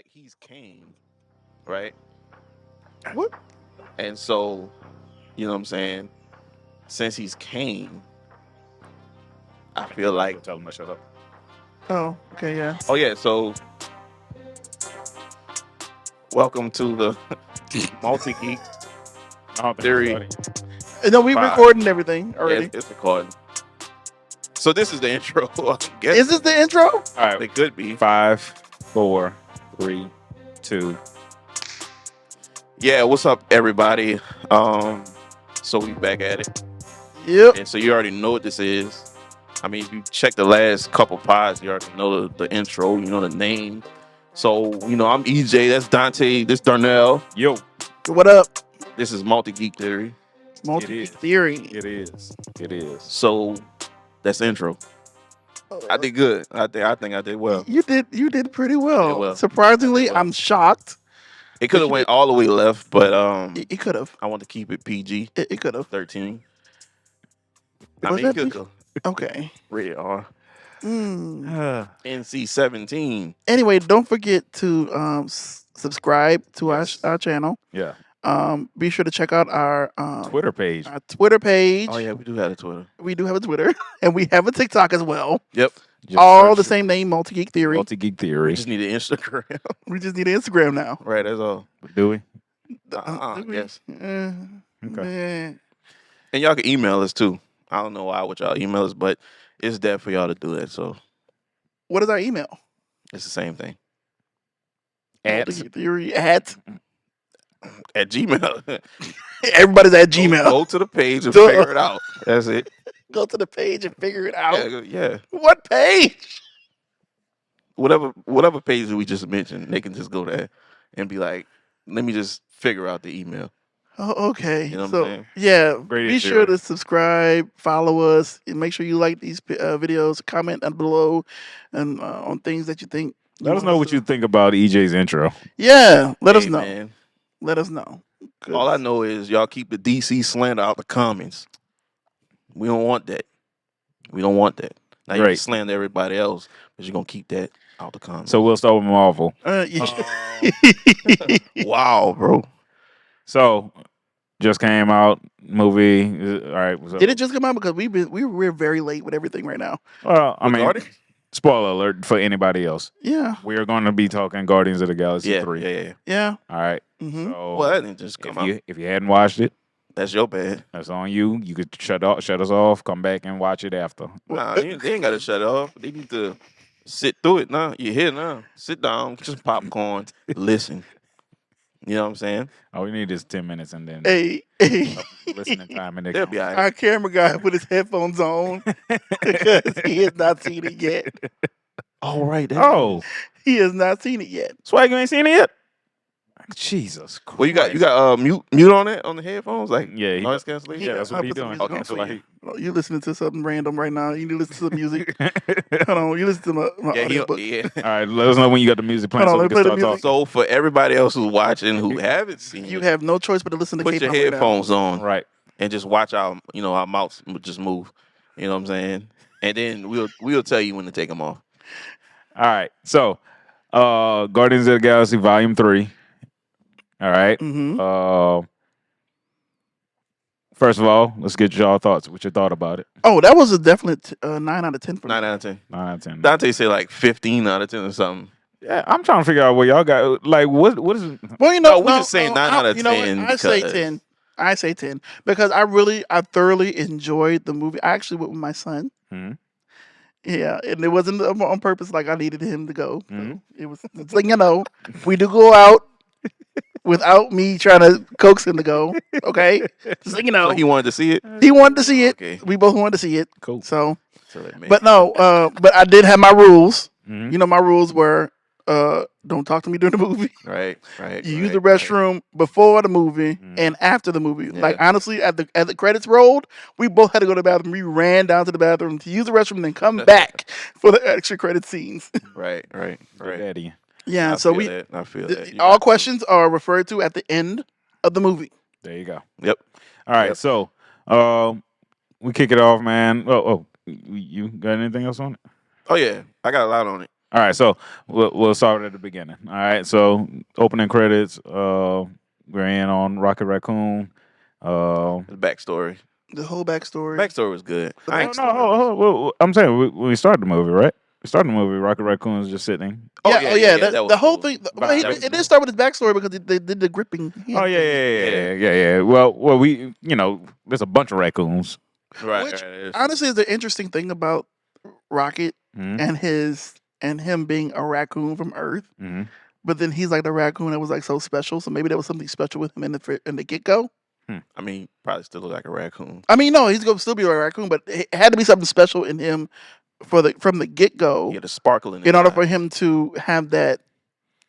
like he's Kane, right? What? And so, you know what I'm saying? Since he's Kane, I feel like. Tell him to shut up. Oh, okay, yeah. Oh yeah. So, welcome to the Multi Geek I don't think Theory. No, we 5. recording everything Yeah, already. it's recording. So this is the intro. I guess Is this the intro? All right. it could be. 5, 4, 3, 2. Yeah, what's up, everybody? So we back at it, Yep. and so you already know what this is. I mean, if you check the last couple pods, you already know the intro. You know the name. So I'm EJ. That's Dante. This Darnell. Yo. What up? This is Multi Geek Theory. Multi is. theory. It is. It is. So that's the intro. I did good. I think I did well. You did pretty well. well. Surprisingly, I did well. I'm shocked. It could have went all the way left, but It could have. I want to keep it PG. It could have. 13. I Was mean, that it could PG? go Okay. rated R. Mm. NC 17. Anyway, don't forget to subscribe to our channel. Yeah. Be sure to check out our Twitter page. Our Twitter page. Oh yeah, we do have a Twitter. We do have a Twitter, and we have a TikTok as well. Yep. Just All search the same name, Multi Geek Theory. Multi Geek We Theory. just need an Instagram. We just need an Instagram now. Right, that's all. Do we? Do we? Yes. Okay. And y'all can email us too. I don't know why with y'all email us, but it's there for y'all to do that. So What is our email? it's the same thing. Multi Geek Theory at At Gmail. everybody's at Gmail. Go to the page and Duh. figure it out. That's it. Go to the page and figure it out. Yeah. What page? Whatever page that we just mentioned, they can just go there and be like, let me just figure out the email. Oh, okay. You know what I'm So saying? yeah, Great be issue. sure to subscribe, follow us, and make sure you like these videos. Comment down below, and on things that you think. Let us know what you think about EJ's intro. Yeah, let us Hey, know. man. Let us know. 'Cause All I know is y'all keep the DC slander out the comments. We don't want that. We don't want that. Now you can Right. slander everybody else, but you're gonna keep that out the comments. So we'll start with Marvel. Wow, bro. So just came out movie. All right. So, Did it just come out? Because we're very late with everything right now. Well, I With mean, Guardians? spoiler alert for anybody else. Yeah, We are going to be talking Guardians of the Galaxy Yeah, 3. yeah. yeah. All right. Mm-hmm. So Well, that didn't just come out. if you hadn't watched it, That's your bad. that's on you. You could shut us off, come back and watch it after. Nah, they ain't gotta shut it off. They need to sit through it now. You're here now. Sit down, get some popcorn, listen. You know what I'm saying? All we need is 10 minutes and then Hey, listening time and They'll be all right. our camera guy put his headphones on because he has not seen it yet. All right. Oh, He has not seen it yet. Swag, you ain't seen it yet? Jesus Christ. Well, you got mute on it on the headphones, like Yeah, he- noise cancellation. Yeah, that's what I'll he put some doing. music Okay, on so for like you. You listening to something random right now? You need to listen to some music. Hold on, you listen to my yeah, audiobook. yeah. All right, let us know when you got the music playing Hold so on, we let can me start play the talking. So for everybody else who's watching who haven't seen You it, have no choice but to listen to put your K-pop right now. headphones on Right. and just watch our mouths just move. You know what I'm saying? And then we'll tell you when to take them off. All right. So, Guardians of the Galaxy Volume 3. All right. Mm-hmm. First of all, let's get y'all thoughts. What your thought about it? Oh, that was a definite 9 out of 10 for me. 9 out of 10. 9 out of 10. Dante said like 15 out of 10 or something. Yeah, I'm trying to figure out what y'all got. Like, what is it? Well, No, we just saying 9 out of You know what? 10 I say because- 10. I say 10 because I thoroughly enjoyed the movie. I actually went with my son. Mhm. Yeah, and it wasn't on purpose. Like I needed him to go. So Mhm. it was. It's like we do go out without me trying to coax him to go. Okay, just like So he wanted to see it. he wanted to see it. Okay. We both wanted to see it. Cool. So, So that but no, but I did have my rules. Mhm. You know, my rules were don't talk to me during the movie. right. You use the restroom before the movie and after the movie. Yeah. Like honestly, at the credits rolled, we both had to go to the bathroom. We ran down to the bathroom to use the restroom and then come back for the extra credit scenes. Right. Good daddy. Yeah, I so feel that. I feel that. You all got to. questions are referred to at the end of the movie. There you go. Yep. All right. Yep. So, we kick it off, man. Oh, you got anything else on it? Oh yeah, I got a lot on it. All right, so we'll start at the beginning. All right, so opening credits. We're in on Rocket Raccoon. The backstory. The whole backstory. Backstory was good. The I No, ain't no, well, I'm saying when we started the movie, right? We started the movie. Rocket Raccoon is just sitting. that was the whole cool. thing. But Well, that was it cool. didn't start with his backstory because they did the gripping. Oh hand thing. yeah. Well, we there's a bunch of raccoons. Right. Which right. honestly is the interesting thing about Rocket Mm-hmm. and him being a raccoon from Earth. Mm-hmm. But then he's like the raccoon that was like so special. So maybe there was something special with him in the get go. I mean, probably still look like a raccoon. I mean, no, he's gonna still be a raccoon, but it had to be something special in him from the get go He had a sparkle in his in order eye. for him to have that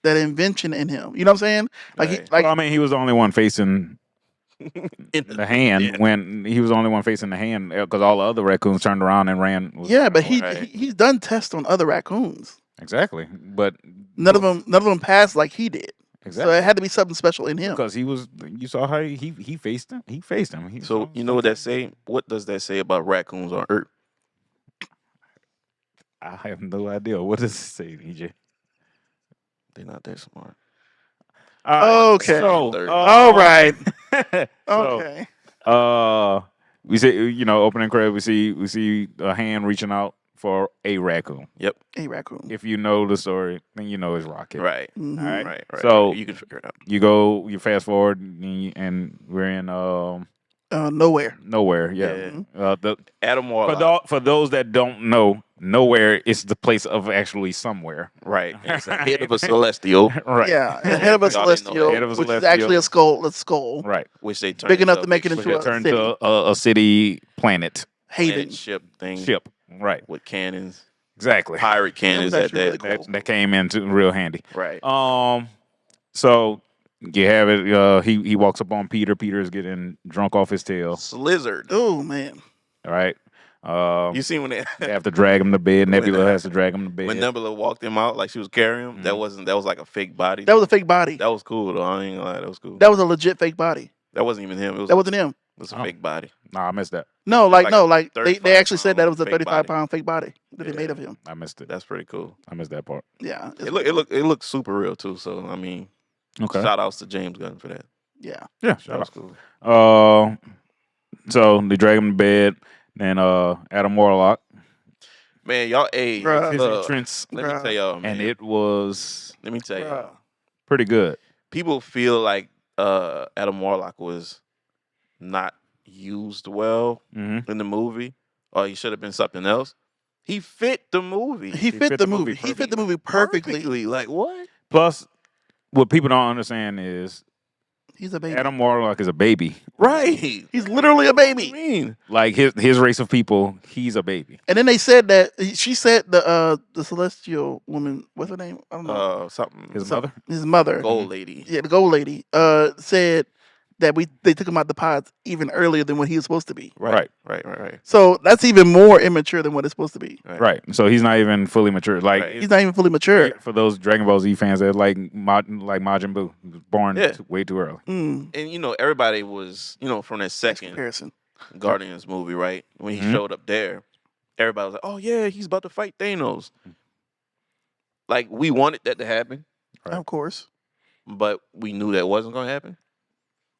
invention in him. You know what I'm saying? Right. Well, I mean, he was the only one facing In the hand yeah. when he was the only one facing the hand because all the other raccoons turned around and ran. yeah, but Right. he's done tests on other raccoons. Exactly, but None of them passed like he did. exactly So it had to be something special in him. because he was. You saw how he faced him. He faced him. So you know what that say? What does that say about raccoons on Earth? I have no idea. What does it say, EJ? They're not that smart. Okay. So, All right. so, Okay. we see opening credit. We see a hand reaching out for a raccoon. Yep. A raccoon. If you know the story, then you know it's Rocket. Right. Mhm. All right. Right. So- you can figure it out. You fast forward and we're in Nowhere. nowhere. Yeah. Adam Warlock. For those that don't know, nowhere is the place of actually somewhere. Right. It's a head of a celestial, Right. Yeah, ahead of a Y'all didn't know celestial, that. Head of a which is celestial. actually a skull. A skull. Right. which they turned Big enough into to make it big into Which a turned city. to a city planet Haven. ship thing ship. Right. with cannons, Exactly. pirate cannons That was at actually that. really cool. That came into real handy. Right. So you have it. He walks up on Peter. Peter is getting drunk off his tail. Slizzard. Oh man. All right. You seen when They have to drag him to bed. When, Nebula has to drag him to bed. when Nebula walked him out like she was carrying him? That Mhm. wasn't. That was like a fake body. That was a fake body. That was cool though. I ain't gonna lie. That was cool. That was a legit fake body. That wasn't even him. It was. That wasn't him. It was a Oh. fake body. Nah, I missed that. No, Like like a they actually said that it was a 35 35 body. pound fake body that they Yeah. made of him. I missed it. That's pretty cool. I missed that part. Yeah. It looked super real too. So I mean, Okay. shout outs to James Gunn for that. Yeah. Yeah. That was cool. So they drag him to bed. Then Adam Warlock, Man, y'all, hey, Bruh. his look, entrance, let me tell y'all, man. and it was Let me tell y'all. Bruh. pretty good. People feel like Adam Warlock was not used well Mm-hmm. in the movie, or he should have been something else. He fit the movie. He fit the movie. He fit the movie perfectly. Like what? Plus, what people don't understand is He's a baby. Adam Warlock is a baby. Right. He's literally a What do you baby. mean? Like his race of people, he's a baby. And then they said that she said the celestial woman, what's her name? I don't know. Something. His mother. His mother. Gold lady. Yeah, the gold lady. Said that they took him out the pods even earlier than when he was supposed to be. Right. Right. So that's even more immature than what it's supposed to be. Right. So he's not even fully mature. Like Right. He's not even fully mature. for those Dragon Ball Z fans that like Majin Buu, he was born Yeah. way too early. Mm, And everybody was, from that that's second comparison. Guardians movie, right? When he Mhm. showed up there, everybody was like, "Oh yeah, he's about to fight Thanos." Like we wanted that to happen, Right. Of course. but we knew that wasn't going to happen.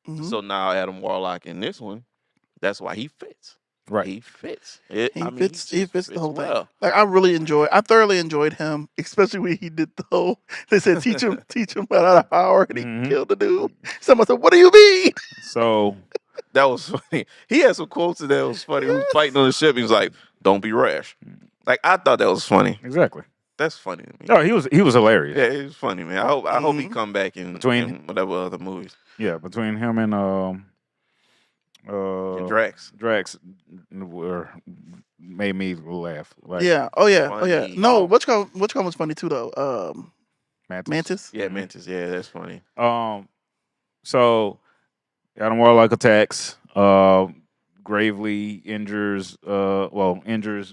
Mhm. So now Adam Warlock in this one, that's why he fits. Right. He fits. He fits the just whole thing. well. Like I thoroughly enjoyed him, especially when he did the whole. They said teach him out of power, and he Mhm. killed the dude. Someone said, "What do you mean?" So That was funny. He had some quotes that was funny. He was fighting on the ship. He was like, "Don't be rash." Like I thought that was funny. exactly. That's funny to me. No, he was hilarious. Yeah, it was funny, man. I hope he Mhm. come back in Between- whatever other movies. Yeah, between him and And Drax. Drax made me laugh. Like Yeah. Oh yeah. Oh yeah. Funny. No. Which one was funny too though? Mantis. Mantis. Yeah, Mhm. Mantis. Yeah, that's funny. So Adam Warlock attacks, gravely injures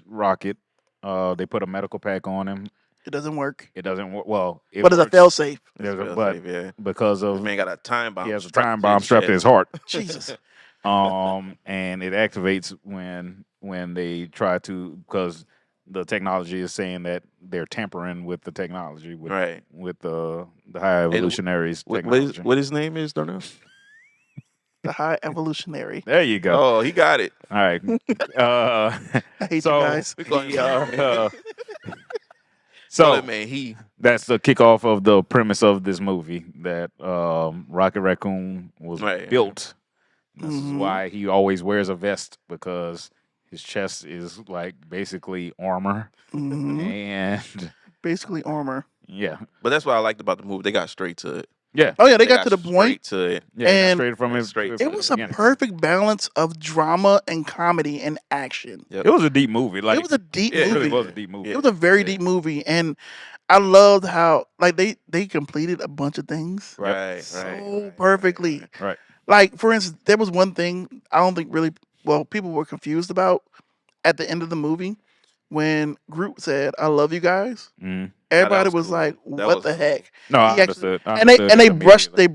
Rocket. They put a medical pack on him. It doesn't work. It doesn't work. Well, it But it's a works. fail safe. There's a- Fail but safe, yeah. because This of man got a time bomb. he has a strapped time to bomb his strapped to his chest. heart. Jesus. And it activates when they try to because the technology is saying that they're tampering with the technology with Right. the high evolutionaries technology. What his name is, don't know. The high evolutionary. There you go. Oh, he got it. All right. I hate so you guys. So so man, he that's the kickoff of the premise of this movie that Rocket Raccoon was Right. built. This is Mhm. why he always wears a vest because his chest is like basically armor Mhm. and Basically armor. yeah. but that's what I liked about the movie. They got straight to it. Yeah. Oh yeah, they got to the straight point. to it. Yeah, they got And straight from it. straight to It to was the a beginning. perfect balance of drama and comedy and action. Yep. It was a deep movie. Like It was a deep Yeah, it movie. really was a deep movie. It was a very Yeah. deep movie, and I loved how like they completed a bunch of things Right. so perfectly. Right. Like for instance, there was one thing I don't think really people were confused about at the end of the movie when Groot said, "I love you guys." Mm. Everybody was was cool. like, That "What was the cool. heck?" No, I He actually- understood. I And they understood immediately.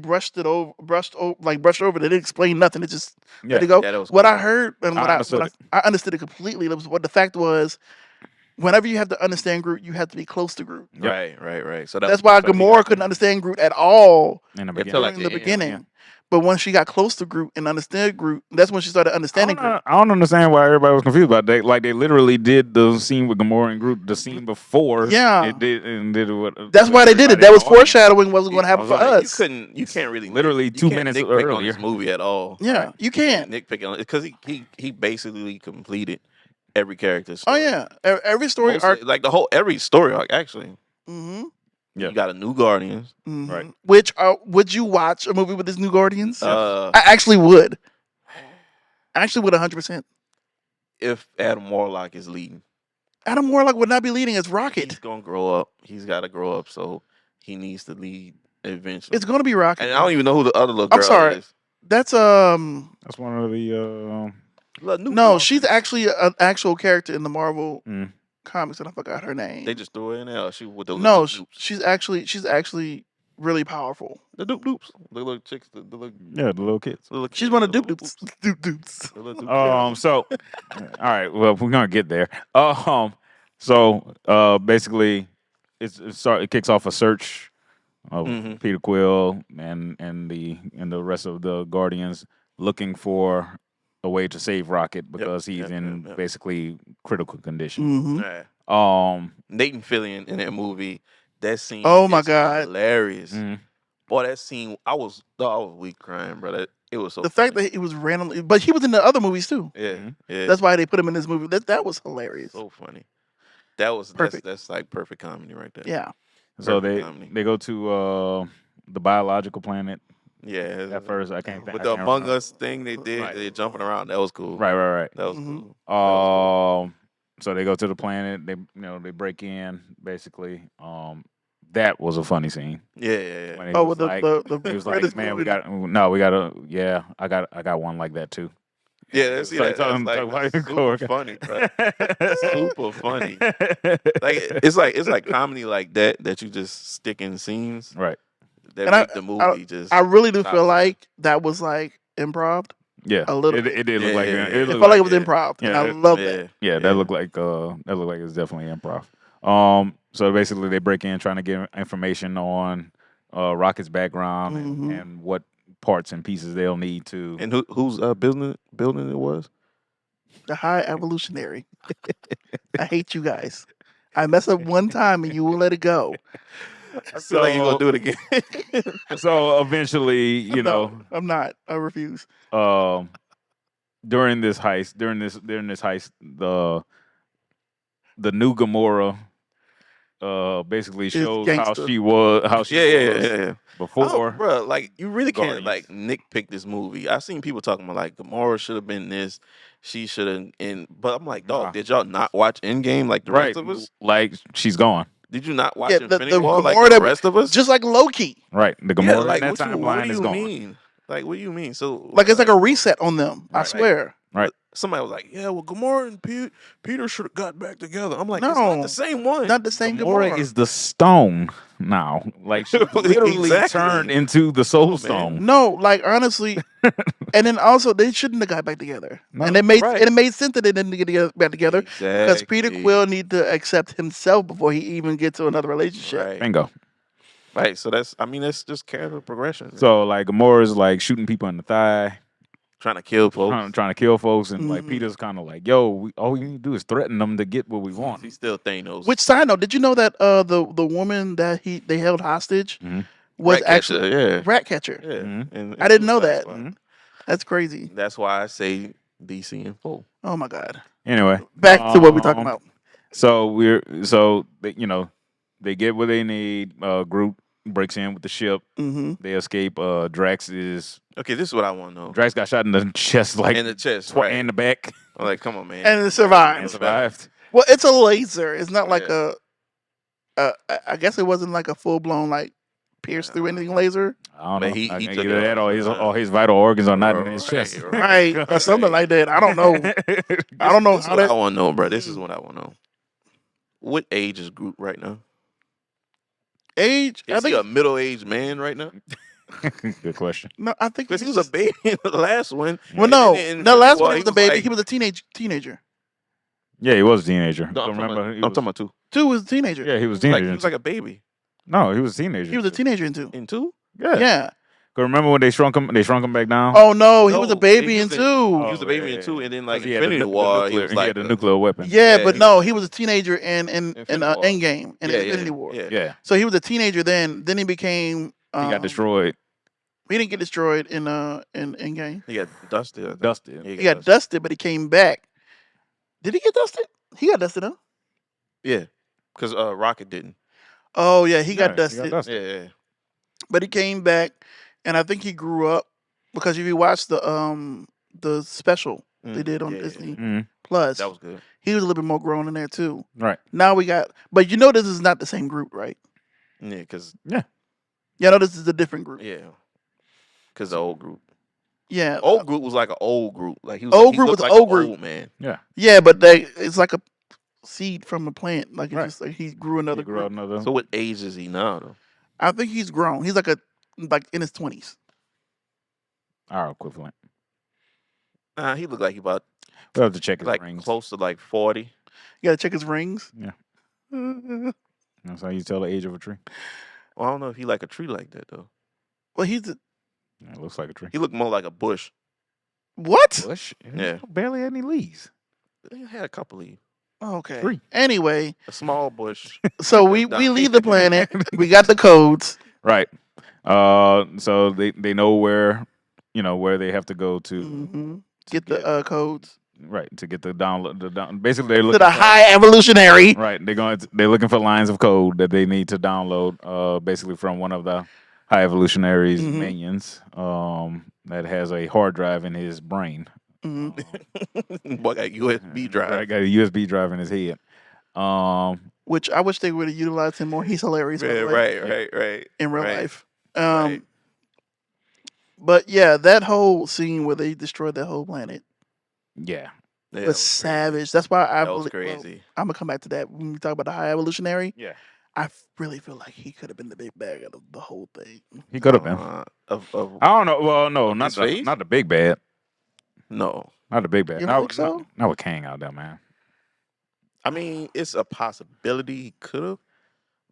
brushed over. They didn't explain nothing. They just Yeah. let it go. Yeah, that was What cool. I heard and I what understood it. I understood it completely. It was what the fact was. Whenever you have to understand Groot, you have to be close to Groot. Yep. Right. So that That's was why so he Gamora got- couldn't understand Groot at all In the Until, beginning. like, during the the end, beginning. yeah. But when she got close to Groot and understood Groot, that's when she started understanding Groot. I don't understand why everybody was confused about that. Like they literally did the scene with Gamora and Groot, the scene before. Yeah. It did and did what. That's why they did it. everybody That in was the audience- foreshadowing what was going to happen was for like, us. You can't really Literally you 2 can't minutes nitpick on earlier. this movie at all. Yeah, you can. Nitpick on it because he basically completed every character. Oh Story. yeah, every story Mostly, arc. like every story arc actually. hmm Yeah. You got a new Guardians. Right. Which would you watch a movie with this new Guardians? Uh, I actually would. I actually would 100%. if Adam Warlock is leading, Adam Warlock would not be leading as he's Rocket. gonna grow up. He's got to grow up, so he needs to lead eventually. It's going to be Rocket. And I don't even know who the other little I'm girl sorry. is. That's That's one of the. no, she's actually an actual character in the Marvel Mm. comics, and I forgot her name. They just threw her in there. She with the No, little doops. she's actually really powerful. The doops. The little chicks. The little Yeah, the little kids. little She's one of the Doop little Doops. Doop Doops. The little doop So, all right. Well, we're gonna get there. Basically, it kicks off a search of Mhm. Peter Quill and the rest of the Guardians looking for a way to save Rocket because he's in yep. basically critical condition. hmm Right. Nathan Fillion in that movie. That scene. Oh, my is God. hilarious. Mhm. Boy, that scene. I was weak crying, bro. It was so. The fact that he was randomly, but he was in the other movies too. Yeah, Mhm. yeah. That's why they put him in this movie. That was hilarious. so funny. That was Perfect. That's like perfect comedy right there. Yeah. So Perfect comedy. they go to the biological planet. Yeah. At first, I can't think. With I the can't Among remember. Us thing they did, Right. they jumping around. That was cool. Right. That was Mhm. cool. So they go to the planet. They break in basically. That was a funny scene. Yeah. When he Oh, was with like, the he was credits like, man, moving. we gotta, yeah, I got one like that too. Yeah, that's like Talk super funny, bro. Super funny. Like it's like comedy like that you just stick in scenes Right. that And make the movie just. I really do top feel notch. like that was like improv. Yeah. A little It bit. did look like Yeah. it It looked felt like it like was improv. yeah, and I it- love yeah. that. yeah, that looked like it's definitely improv. So basically they break in trying to get information on Rocket's background Mhm. and what parts and pieces they'll need to. And who's building it was? The high evolutionary. I hate you guys. I mess up one time and you will let it go. I feel like you're gonna do it again. So eventually, No, I'm not. I refuse. during this heist, the new Gamora basically shows how gangster. she was Yeah. before. Bro, like you really can't Guardians. like nitpick this movie. I've seen people talking about like Gamora should have been this, she should have. But I'm like, dog, Nah. did y'all not watch Endgame like the Right, rest of us? like she's gone. Did you not watch Yeah, the Infinity War like Gamora the that- rest of us? Just like Loki. Right, the yeah, Gamora like in that what timeline do is you gone. mean? Like what do you mean? So Like it's like a reset on them. I Right. swear. Right. somebody was like, "Yeah, well, Gamora and Peter should have got back together." I'm like, "It's No. not the same one." Not the same Gamora Gamora. is the stone now. Like she literally Exactly. turned into the Soul man. Stone. No, like honestly, and then also they shouldn't have got back together. No. And it made Right. and it made sense that they didn't back together because Peter Exactly. Quill need to accept himself before he even gets to another relationship. Right. Bingo. Right. So that's just character progression. So like Gamora's like shooting people in the thigh, Trying to kill folks. trying to kill folks, and like Mhm. Peter's kind of like, "Yo, all we need to do is threaten them to get what we want." He's still Thanos. Which side note, did you know that the woman that they held hostage Mhm. was Ratcatcher, actually yeah. Ratcatcher? Yeah. Mhm. And I didn't know Suicide that. Squad. Mhm. That's crazy. That's why I say DC and full. Oh my god. Anyway, Back to what we're talking about. So they get what they need. Groot breaks in with the ship. Hmm. They escape. Drax Okay, this is what I want to know. Drax got shot in the chest like In the chest, twi- right? and the back I'm like, come on, man. And it survived. and survived. Well, it's a laser. It's not like Yeah. I guess it wasn't like a full blown like pierce through anything laser, I don't Man, know. he took Either it that off. or his vital organs are not in his Right, chest. right. right? Or something like that. I don't know. I don't know This is how what I that. want to know, bro. This is what I want to know. What age is Groot right now? Age. I Is he a think middle-aged man right now? Good question. no. I think Because he he's was a baby in the last one. Well, And no, then in the last Infinity one War, he was a baby. like- He was a teenager. Yeah, he was a teenager. No, Don't I'm remember? talking about two. 2 was a teenager. Yeah, he was a Like, teenager. he was like a baby No, he was a teenager. He was a teenager in 2. in two. Yeah. Yeah. 'Cause remember when they shrunk him? They shrunk him back down. Oh no, he No, was a baby he in was 2. He was a baby in two, and then like 'Cause he had the Infinity nu- War, the he nuclear, was he like had the nuclear weapon. Yeah, Yeah, but he no, he was a teenager in Infinity War. Endgame in Yeah, Infinity yeah, War. yeah. Yeah, So he was a teenager then. Then he became. he got destroyed. He didn't get destroyed in Endgame. He got dusted. I think. Dusted. Yeah, He got dusted, but he came back. Did he get dusted? He got dusted, huh? Yeah, because Rocket didn't. Oh yeah, he Yeah, got dusted. Yeah. But he came back, and I think he grew up because if you watch the special they did on Yeah, Disney Mhm. Plus, that was good. he was a little bit more grown in there too. Right. Now we got, but you know this is not the same group, right? Yeah, because Yeah, no, this is a different group. because the old group. Yeah, Old group was like an old group. Like he was. Old he group looked was like old an group. old man. yeah, but it's like a seed from a plant. Like it's Right. just like he grew another He grew out group. another. So what age is he now though? I think he's grown. He's like in his 20s. Our equivalent. He looked like he about We'll have to check his like rings. close to like 40. You gotta check his rings. Yeah. That's how you tell the age of a tree. Well, I don't know if he like a tree like that though. Well, he's Yeah, it looks like a tree. He looked more like a bush. what? Bush. Yeah. Barely had any leaves. He had a couple leaves. Okay. 3. Anyway, A small bush. so we leave the planet. We got the codes. Right. So they know where they have to go to. Hmm. Get the codes Right, to get the download. Basically, they're to looking the high evolutionary. Right, they're looking for lines of code that they need to download. Basically, from one of the high evolutionaries Mhm. minions. That has a hard drive in his brain. Hmm. Boy got USB drive. Right, got a USB drive in his head. Which I wish they would have utilized him more. He's hilarious. by Yeah, the way, right. in real right, life. right. But yeah, that whole scene where they destroyed that whole planet Yeah, Yeah, was that was savage. That's why I That was believe- well, crazy. I'm gonna come back to that when we talk about the high evolutionary. yeah, I really feel like he could have been the big bag of the whole thing. he could have been. Of I don't know. Well, no, not his face? not the big bad. no. Not the big bad. You Not, think so? not with Kang out there, man. I mean, it's a possibility he could have,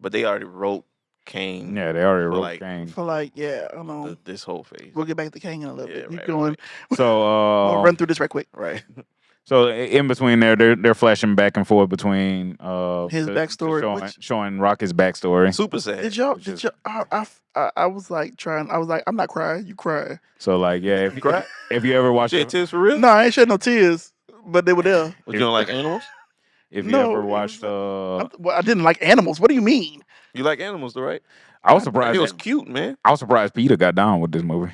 but they already wrote Kane Yeah, they already for, wrote like, Kang. For like, yeah, I don't know. this whole phase. We'll get back to Kang in a little Yeah, bit. Keep right, going. So I'll run through this right quick. Right. So in between there, they're flashing back and forth between His backstory, showing Rocket's backstory. Super sad. Did y'all? Which Did is- y'all? I was like trying. I was like, I'm not crying. You cry. So like, yeah, Cry? if you ever watch Shit, tears for real? No, I ain't shed no tears, but they were there. But you don't like animals? if you No, ever it watched, Well, I didn't like animals. What do you mean? You like animals, though, right? I was surprised. It was cute, man. I was surprised Peter got down with this movie.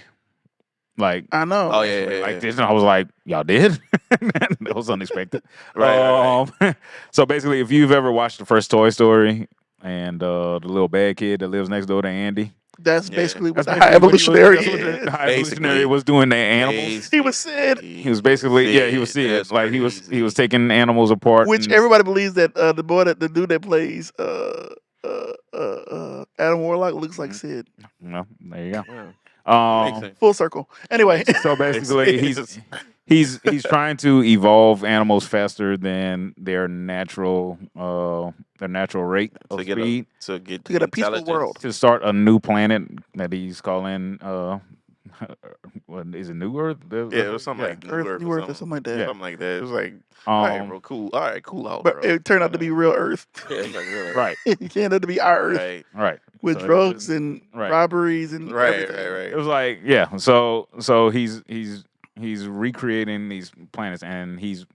Like, I know. Oh, yeah. like this, and I was like, y'all did? That was unexpected. Right. So basically, if you've ever watched the first Toy Story and the little bad kid that lives next door to Andy, That's Yeah. basically what That's the high basically what he was- evolutionary that's what is. the high Basically. evolutionary was doing to animals. He was Sid. He was basically he was Sid. That's Like he crazy. was taking animals apart. Which and, everybody believes that the dude that plays Adam Warlock looks like Mhm. Sid. Well, there you go. Yeah. Makes sense. Full circle. Anyway, So basically, he's trying to evolve animals faster than their natural rate of speed to get to get a peaceful intelligence. world. to start a new planet that he's calling what is it, New Earth? Yeah, it was something like New Earth New Earth or something like that. Yeah. Something like that. It was like, all right, Um, bro, cool. All right, cool out, But bro. it turned out to be real Earth. Yeah, it's like real. right, It turned out to be our Earth Right. with So drugs and right. robberies and everything. It was like so he's recreating these planets and he's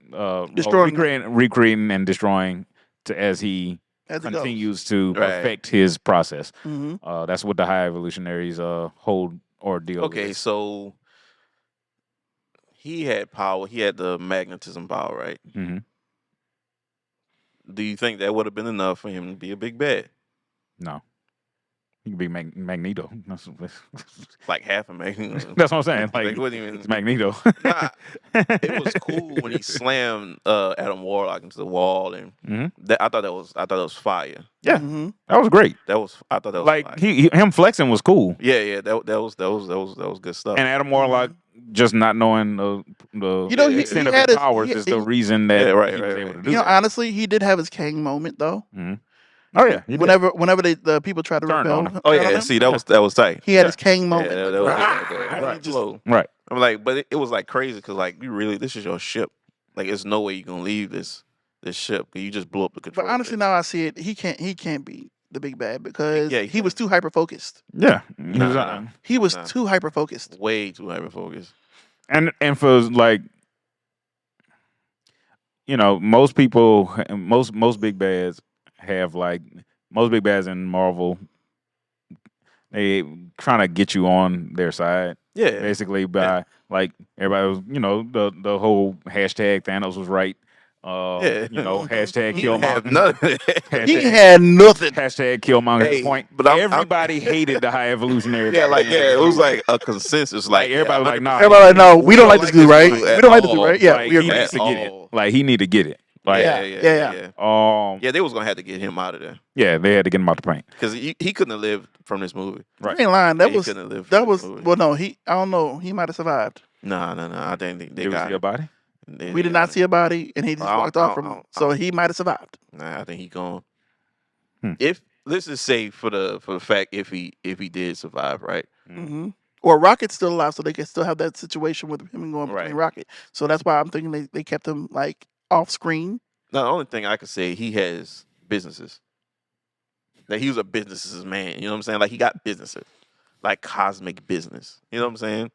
Destroying recreating and destroying as he As it continues to Right. perfect his process. goes. That's what the high evolutionaries hold ordeal. Okay, with. so he had power. He had the magnetism power, right? hmm Do you think that would have been enough for him to be a big bad? No, he could be Magneto. Like half a man. That's what I'm saying. Like Like, wouldn't even. it's Magneto. Nah, it was cool when he slammed Adam Warlock into the wall, and Mhm. I thought that was fire. Yeah, Mm-hmm. that was great. I thought that was Like fire. him flexing was cool. Yeah, that was good stuff. And Adam Warlock just not knowing the You know, he extent of had his his- powers he- is the he- reason that Yeah, right, he was right, able right. to do You know, that. honestly, he did have his Kang moment though. Mhm. Oh yeah, he did. Whenever the people tried to Turned rebel, on him. Oh turned on yeah, him, see that was tight. he had Yeah. his Kang Yeah, moment. that like, was "Ah!" that And was he just- slow. Right. I'm like, but it was like crazy because like you really this is your ship. Like there's no way you're gonna leave this ship. You just blew up the control. But honestly, now I see it. He can't be the big bad because Yeah, he was too hyper focused. Yeah. Nah. He was Nah. too hyper focused. way too hyper focused. And for like, you know, most people, most big bads have like most big bads in Marvel. They trying to get you on their side, Yeah, basically by like everybody was, you know, the whole hashtag Thanos was right. Yeah. You know, hashtag he didn't have Killmonger. none of that. He Hashtag, had nothing. hashtag Killmonger. Hey, Point. but I'm- Everybody hated the high evolutionary. Yeah, like it was like a consensus. Like everybody was like, nah. Everybody like, no, we don't like this dude, right? dude We at don't like this dude, all. right? Yeah, like, we he agree. needs to get it. all. Like he need to get it. Like Yeah. Yeah, they was gonna have to get him out of there yeah, they had to get him out the paint. because he couldn't have lived from this movie. Right. You ain't lying. That He was couldn't have lived that from was this movie. well, no, I don't know. He might have survived. Nah. I think they Did we got see a him. body? We did not see a body, and he just I walked don't- off I from don't- him. So he might have survived. Nah, I think he gone. Hmm. If let's just say for the fact if he did survive, right? Mm-hmm. Or Rocket's still alive, so they can still have that situation with him going between Right. Rocket. So that's why I'm thinking they kept him like off screen. Now, the only thing I could say he has businesses. Like he was a businesses man. You know what I'm saying? Like he got businesses, like cosmic business. You know what I'm saying?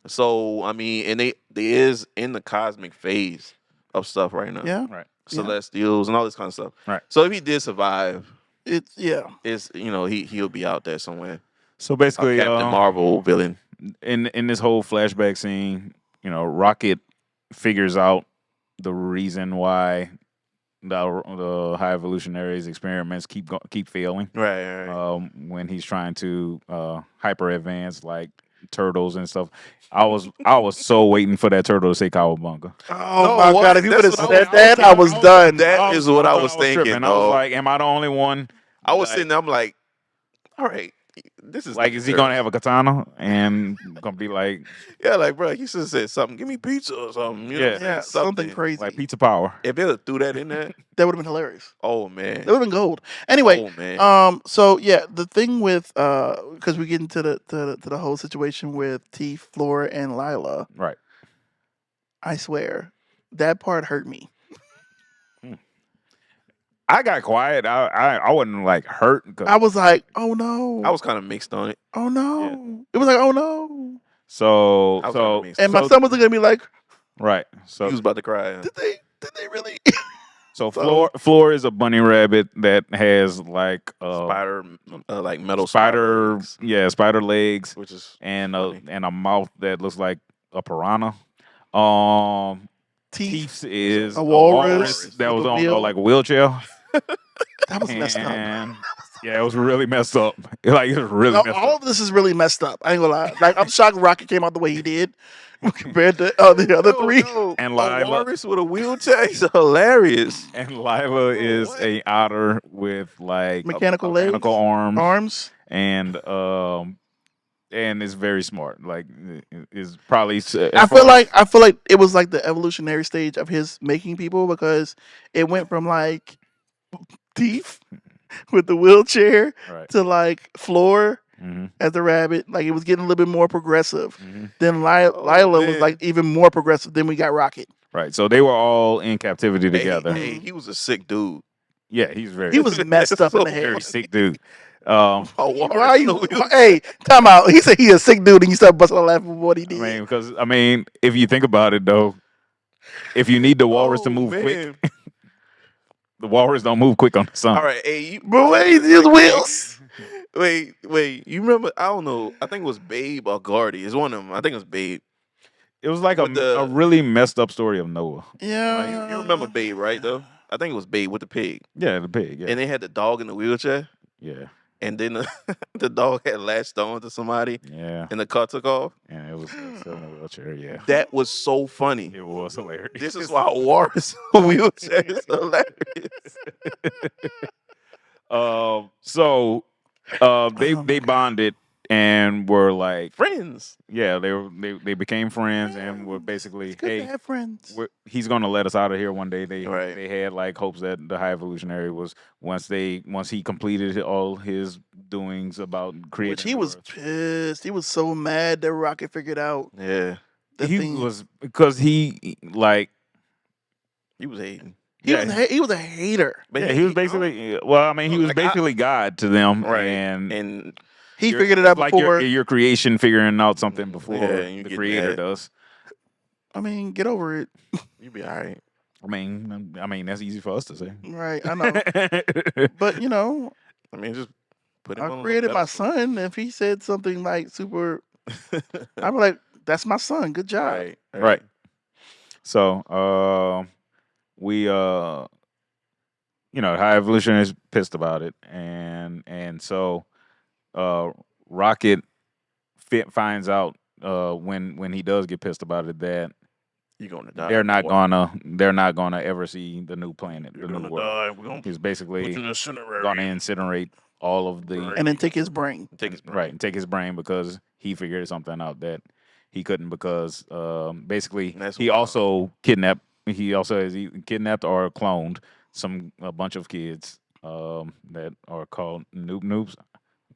So I mean, and they is in the cosmic phase of stuff right now. Yeah, Right. Celestials and all this kind of stuff. Right. So if he did survive, it's it's he'll be out there somewhere. So A basically, Captain Marvel villain. in this whole flashback scene, you know, Rocket figures out the reason why the high evolutionaries experiments keep failing. Right. When he's trying to hyper advance like turtles and stuff. I was so waiting for that turtle to say cowabunga. Oh No, my what? god! If you would have That's what I said that, I was done. That is what I was thought thinking, tripping. I was dog. like, am I the only one? I was Like- sitting there, I'm like, all right, this is Like, is he gonna have a katana and gonna be like Yeah, like, bro, he should have said something. Give me pizza or something. You know what I'm saying? Yeah, something crazy. like pizza power? If they would threw that in there, That would have been hilarious. oh man, That would have been gold. Anyway, oh man, so yeah, the thing with because we get into the whole situation with T, Flora, and Lila. Right. I swear, that part hurt me. I got quiet. I wasn't like hurt. 'Cause- I was like, oh no, I was kind of mixed on it. oh no. It was like, oh no. so I was so kinda mixed. And my so- son was gonna be like, right. He So was about to cry. did they really? so so- Floor is a bunny rabbit that has like Spider, like metal spider legs, spider legs which is and funny. a mouth that looks like a piranha. Teeth. Teeth is A walrus that was with a on wheel. like a wheelchair. That was messed up. And Yeah, it was really messed up. Like it was really messed All up. of this is really messed up. I ain't gonna lie. Like I'm shocked Rocket came out the way he did compared to the other three. And a Lila walrus with a wheelchair is hilarious. and Lila is what? a otter with like Mechanical legs, mechanical arms, arms. and is very smart. Like is probably I feel like it was like the evolutionary stage of his making people because it went from like teeth with the wheelchair right. to like floor Mm-hmm. as the rabbit. Like it was getting a little bit more progressive. Mm-hmm. Then Oh, Lila was man. like even more progressive. Then we got Rocket. Right. So they were all in captivity together. Hey, he was a sick dude. Yeah, he's very He was messed up in the head. very sick dude. A Why walrus are in you? a wheelchair. Hey, time out. He said he a sick dude, and you start busting laughing for what he I did. mean, because if you think about it though, if you need the walrus to move quick, man. the walrus don't move quick on the sun. All right, hey, you, But wait, his wheels. wait. You remember? I don't know. I think it was Babe or Gardy. It's one of them. I think it was Babe. It was like With a really messed up story of Noah. Yeah. Like, you remember Babe, right? Though I think it was Babe with the pig, Yeah, the pig. Yeah, and they had the dog in the wheelchair, yeah, and then the dog had latched on to somebody, yeah. and the car took off. And it was still in a wheelchair. Yeah, That was so funny. it was hilarious. This is why Warren's wheelchair is hilarious. So they bonded and were like, Friends. yeah, they became friends and were basically, It's good to hey, have friends. he's gonna let us out of here one day. Right. They had like hopes that the High Evolutionary was once he completed all his doings about creating. Which he the was Earth. pissed. He was so mad that Rocket figured out Yeah, the He thing. was because he like he was hating. He yeah. was a hater. But Yeah, he was basically well. I mean, he was Like, I- basically God to them, right, and and He you're- figured it out like before. your creation figuring out something before Yeah, and you the get creator mad. does. I mean, get over it. you be all right. I mean that's easy for us to say. Right, I know. But you know, I mean, just put him I on created the my pedestal. son. If he said something like super, I'm like, that's my son. Good job. right, Right. So, we High Evolution is pissed about it, and so, Rocket finds out when he does get pissed about it that You're gonna die. they're not boy. gonna ever see the new planet, You're the new gonna world. die. We're gonna He's put basically you in a incinerator. gonna incinerate all of the Right. And then take his brain. Take his brain. right and take his brain because he figured something out that he couldn't because basically And that's he wild. also kidnapped. He also has kidnapped or cloned a bunch of kids that are called noobs.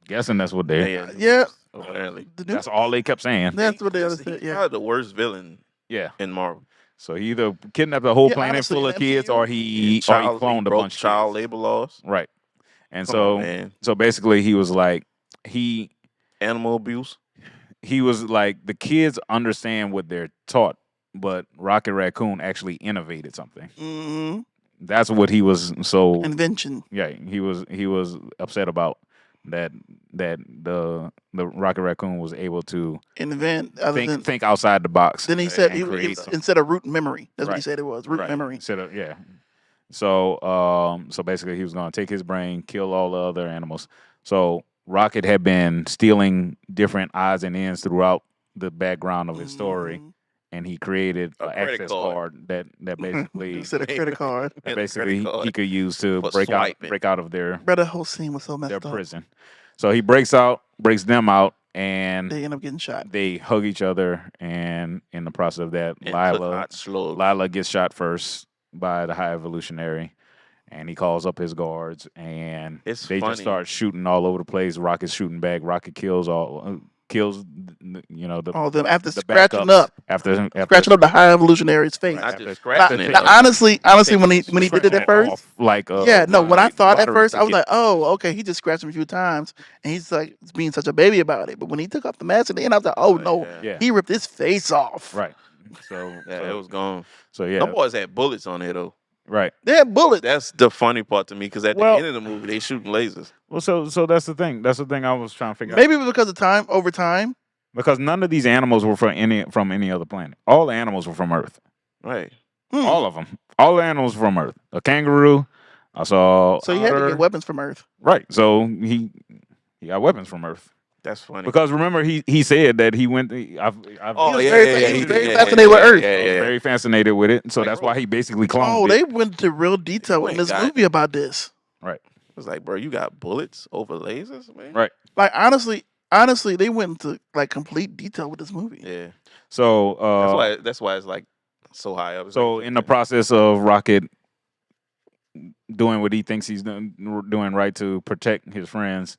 Guessing that's what they're. Yeah. Apparently. The new, That's all they kept saying. that's what they He's other said. Yeah. probably the worst villain Yeah. in Marvel. So he either kidnapped a whole Yeah, planet honestly, full in of kids, MCU, or he cloned a broke bunch of child kids. labor laws. Right. And Come so on, man. so basically he was like Animal abuse. he was like the kids understand what they're taught, but Rocket Raccoon actually innovated something. Mm-hmm. That's what he was so Invention. yeah, he was upset about that the Rocket Raccoon was able to Invent. Other than think outside the box. then he said and create something. instead of root memory. That's what he Right. said it was. Root Right. memory. Instead of yeah. So basically he was gonna take his brain, kill all the other animals. So Rocket had been stealing different odds and ends throughout the background of his story, Mhm. and he created A an credit access card. card that basically Instead of credit card. that And a basically credit card he could use to for break swiping. out of their Bro, the whole scene was so messed up. prison. So he breaks them out, and They end up getting shot. they hug each other. And in the process of that, and took Lila hot slugs. Lila gets shot first by the High Evolutionary, and he calls up his guards, and It's they funny. just start shooting all over the place. Rocket's shooting back. Rocket kills the All of them after the scratching backups up after up the High Evolutionary's face. Not after- just scratching after- it. Now, though. honestly, when he did it scratching at first, off like yeah, no. When I thought at lottery first, I was ticket. like, oh, okay, he just scratched him a few times, and he's like being such a baby about it. But when he took off the mask at the end, I was like, oh no, yeah, he ripped his face off. right. So Yeah, it was gone. so yeah, Them boys had bullets on there though. right. They had bullets. That's the funny part to me because at Well- the end of the movie they shooting lasers. Well, so that's the thing. That's the thing I was trying to figure out. Maybe because of time, over time. Because none of these animals were from any other planet. All the animals were from Earth. Right. Hmm. All of them. All the animals from Earth. A kangaroo, I saw. So he had to Otter. get weapons from Earth. Right. So he got weapons from Earth. That's funny. Because remember, he said that he went. I've Oh, was yeah, very- yeah, yeah, he was he very did, fascinated with Earth. I was Yeah. very fascinated with it. So Like, that's bro. why he basically cloned Oh, it. they went into real detail You in ain't this got- movie about this. Right. It was like, bro, you got bullets over lasers, man. Right. Like honestly, they went into like complete detail with this movie. Yeah. So That's why it's like so high up. It's so like, in the process of Rocket doing what he thinks he's doing right to protect his friends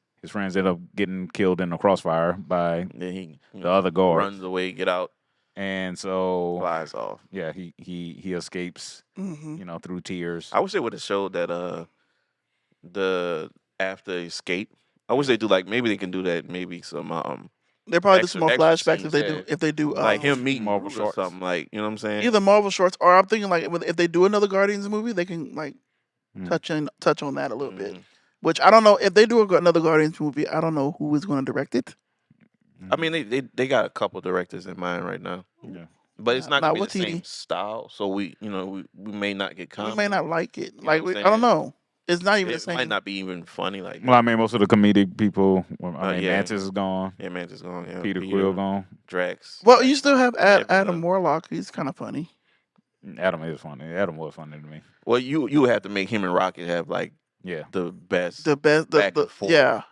end up getting killed in a crossfire by then he the other guard. runs away, get out, And so flies off. yeah, he escapes, Mm-hmm. through tears. I wish they would have showed that the after escape. I wish they do like maybe they can do that. Maybe some They probably do extra- some more extra flashbacks scenes, if they do like him meeting Marvel Groot or shorts. something, like, you know what I'm saying? either Marvel shorts or I'm thinking like if they do another Guardians movie, they can like Mhm. touch on that a little bit. Mhm. Which I don't know if they do another Guardians movie. I don't know who is going to direct it. I mean, they got a couple directors in mind right now, Yeah. but it's not Not gonna be the Waititi. same style. So we may not get We comedy. may not like it. know Like what I'm I don't saying? know. It's not even the It same. might not be even funny. Like, Well, I mean, most of the comedic people. yeah. Mantis is gone. yeah, man, just going. Yeah, Peter Quill gone. Drax. Well, you still have Nebula. Adam Warlock. He's kind of funny. Adam is funny. Adam was funny to me. Well, you have to make him and Rocket have like Yeah. the best The best. back and forth, Yeah.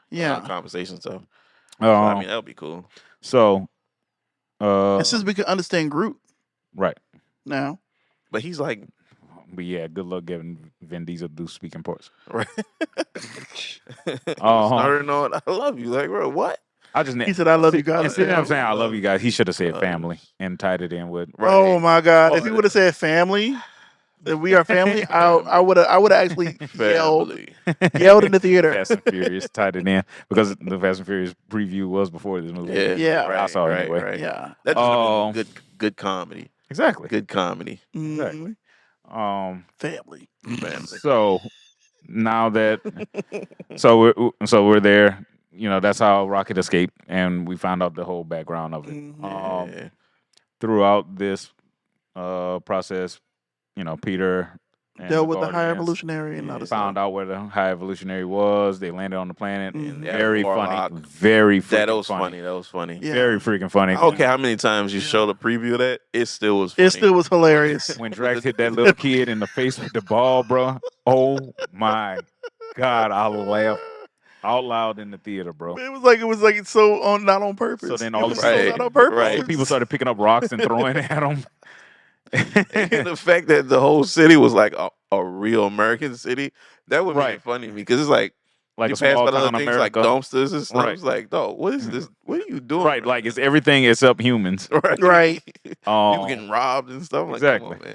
conversation stuff. So, I Um, mean, that would be cool. so, And since we can understand Groot right. now, But he's like, But yeah, good luck getting Vin Diesel to do speaking parts. right? Uh-huh. Starting on, I love you. Like, bro, what? I just he said, "I love you guys." Instead of saying I love you guys, he should have said Uh, family and tied it in with. Right. Oh my God! If Oh, he would have said family, that we are family, I would have actually yelled Family. in the theater. Fast and Furious tied it in because the Fast and Furious preview was before this movie. Yeah. Yeah. Right, I saw it right, anyway. Right. Yeah. That's Um, good comedy. Exactly. Good comedy. Mhm. Exactly. Family. Family. So now that we're there, that's how Rocket escaped, and we found out the whole background of it. Mhm. Yeah. Throughout this process, Peter and Dealt with the Guardians high evolutionary and all this found out where the high evolutionary was. They landed on the planet. Mhm. Yeah, Very Warlock. funny. Very freaking That was funny. funny. That was funny. Yeah. Very freaking funny. I don't care how many times you show the preview of that, it still was funny. It still was hilarious. When Drax hit that little kid in the face with the ball, bro. Oh my God, I laughed out loud in the theater, bro. It was like so on not on purpose. So then It all was the so right, not on purpose. right. People started picking up rocks and throwing at him. And the fact that the whole city was like a real American city, that would make Right. it funny because it's like Like you a pass small by the town other things like America. dumpsters and stuff. Right. It's like, dog, what is this? What are you doing? Right, like it's everything except humans. right. Right. People getting robbed and stuff. Like, Exactly. Come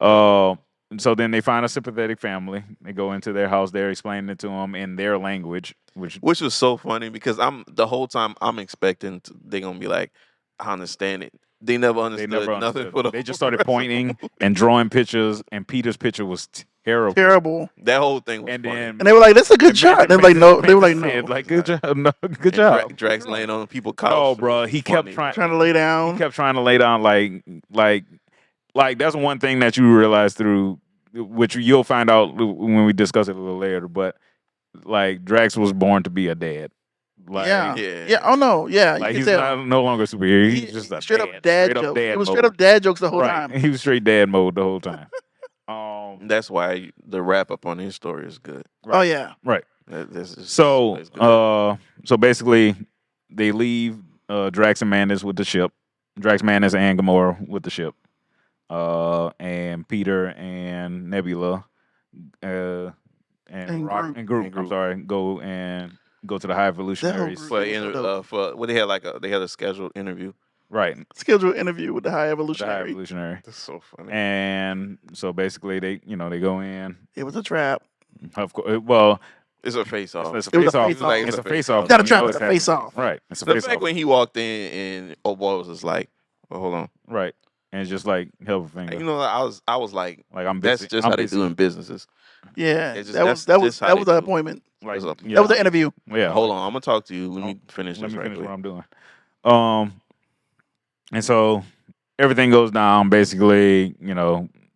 on, man. So then they find a sympathetic family. They go into their house. They're explaining it to them in their language, which Which was so funny because the whole time I'm expecting they're gonna be like, I understand it. They never they understood never nothing understood. for the They just whole started rest of the pointing movie. and drawing pictures, and Peter's picture was terrible. Terrible. That whole thing was And funny. then And they were like, "That's a good shot." And they were like, "No." They were like, Mantis said, "No." like good job, no, good And job. Drax laying on people's couch. No, bro, was he kept funny. trying to lay He down. kept trying to lay down like that's one thing that you realize through which you'll find out when we discuss it a little later. But like Drax was born to be a dad. Like, Yeah. Yeah. Yeah. Oh no. Yeah. like you he's can tell. no longer a superhero. He- He's just a straight dad. up dad Straight up jokes. dad It was mode. straight up dad jokes the whole Right. time. He was straight dad mode the whole time. That's why the wrap up on his story is good. Oh yeah. Right. This is- So, it's good. so basically, they leave Drax and Mantis with the ship. Drax, Mantis, and Gamora with the ship. And Peter and Nebula, and And Rock Groot. and Groot. And I'm Groot. sorry, go to the High Evolutionaries. Groot. for It was so dope. for they had they had a scheduled interview. Right, Scheduled interview with the high the High evolutionary. Evolutionary. That's so funny. And so basically, they go in. It was a trap. Of course, well, It's a face off. it's a It was face a off. face-off. It's a face off. Not a trap, it's a face-off. Right, it's a The face fact off. when he walked in and old boy was just like, well, hold on. Right, and it's just like help finger. You know, I was like, Like I'm that's busy. just I'm how they busy. do in businesses. Yeah. It's just- That was that's how that they was the do. appointment. Like, What's up? yeah, That was the interview. yeah. Hold on, I'm gonna talk to you. Let me finish Let this me right finish quick. what I'm doing. And so everything goes down. Basically,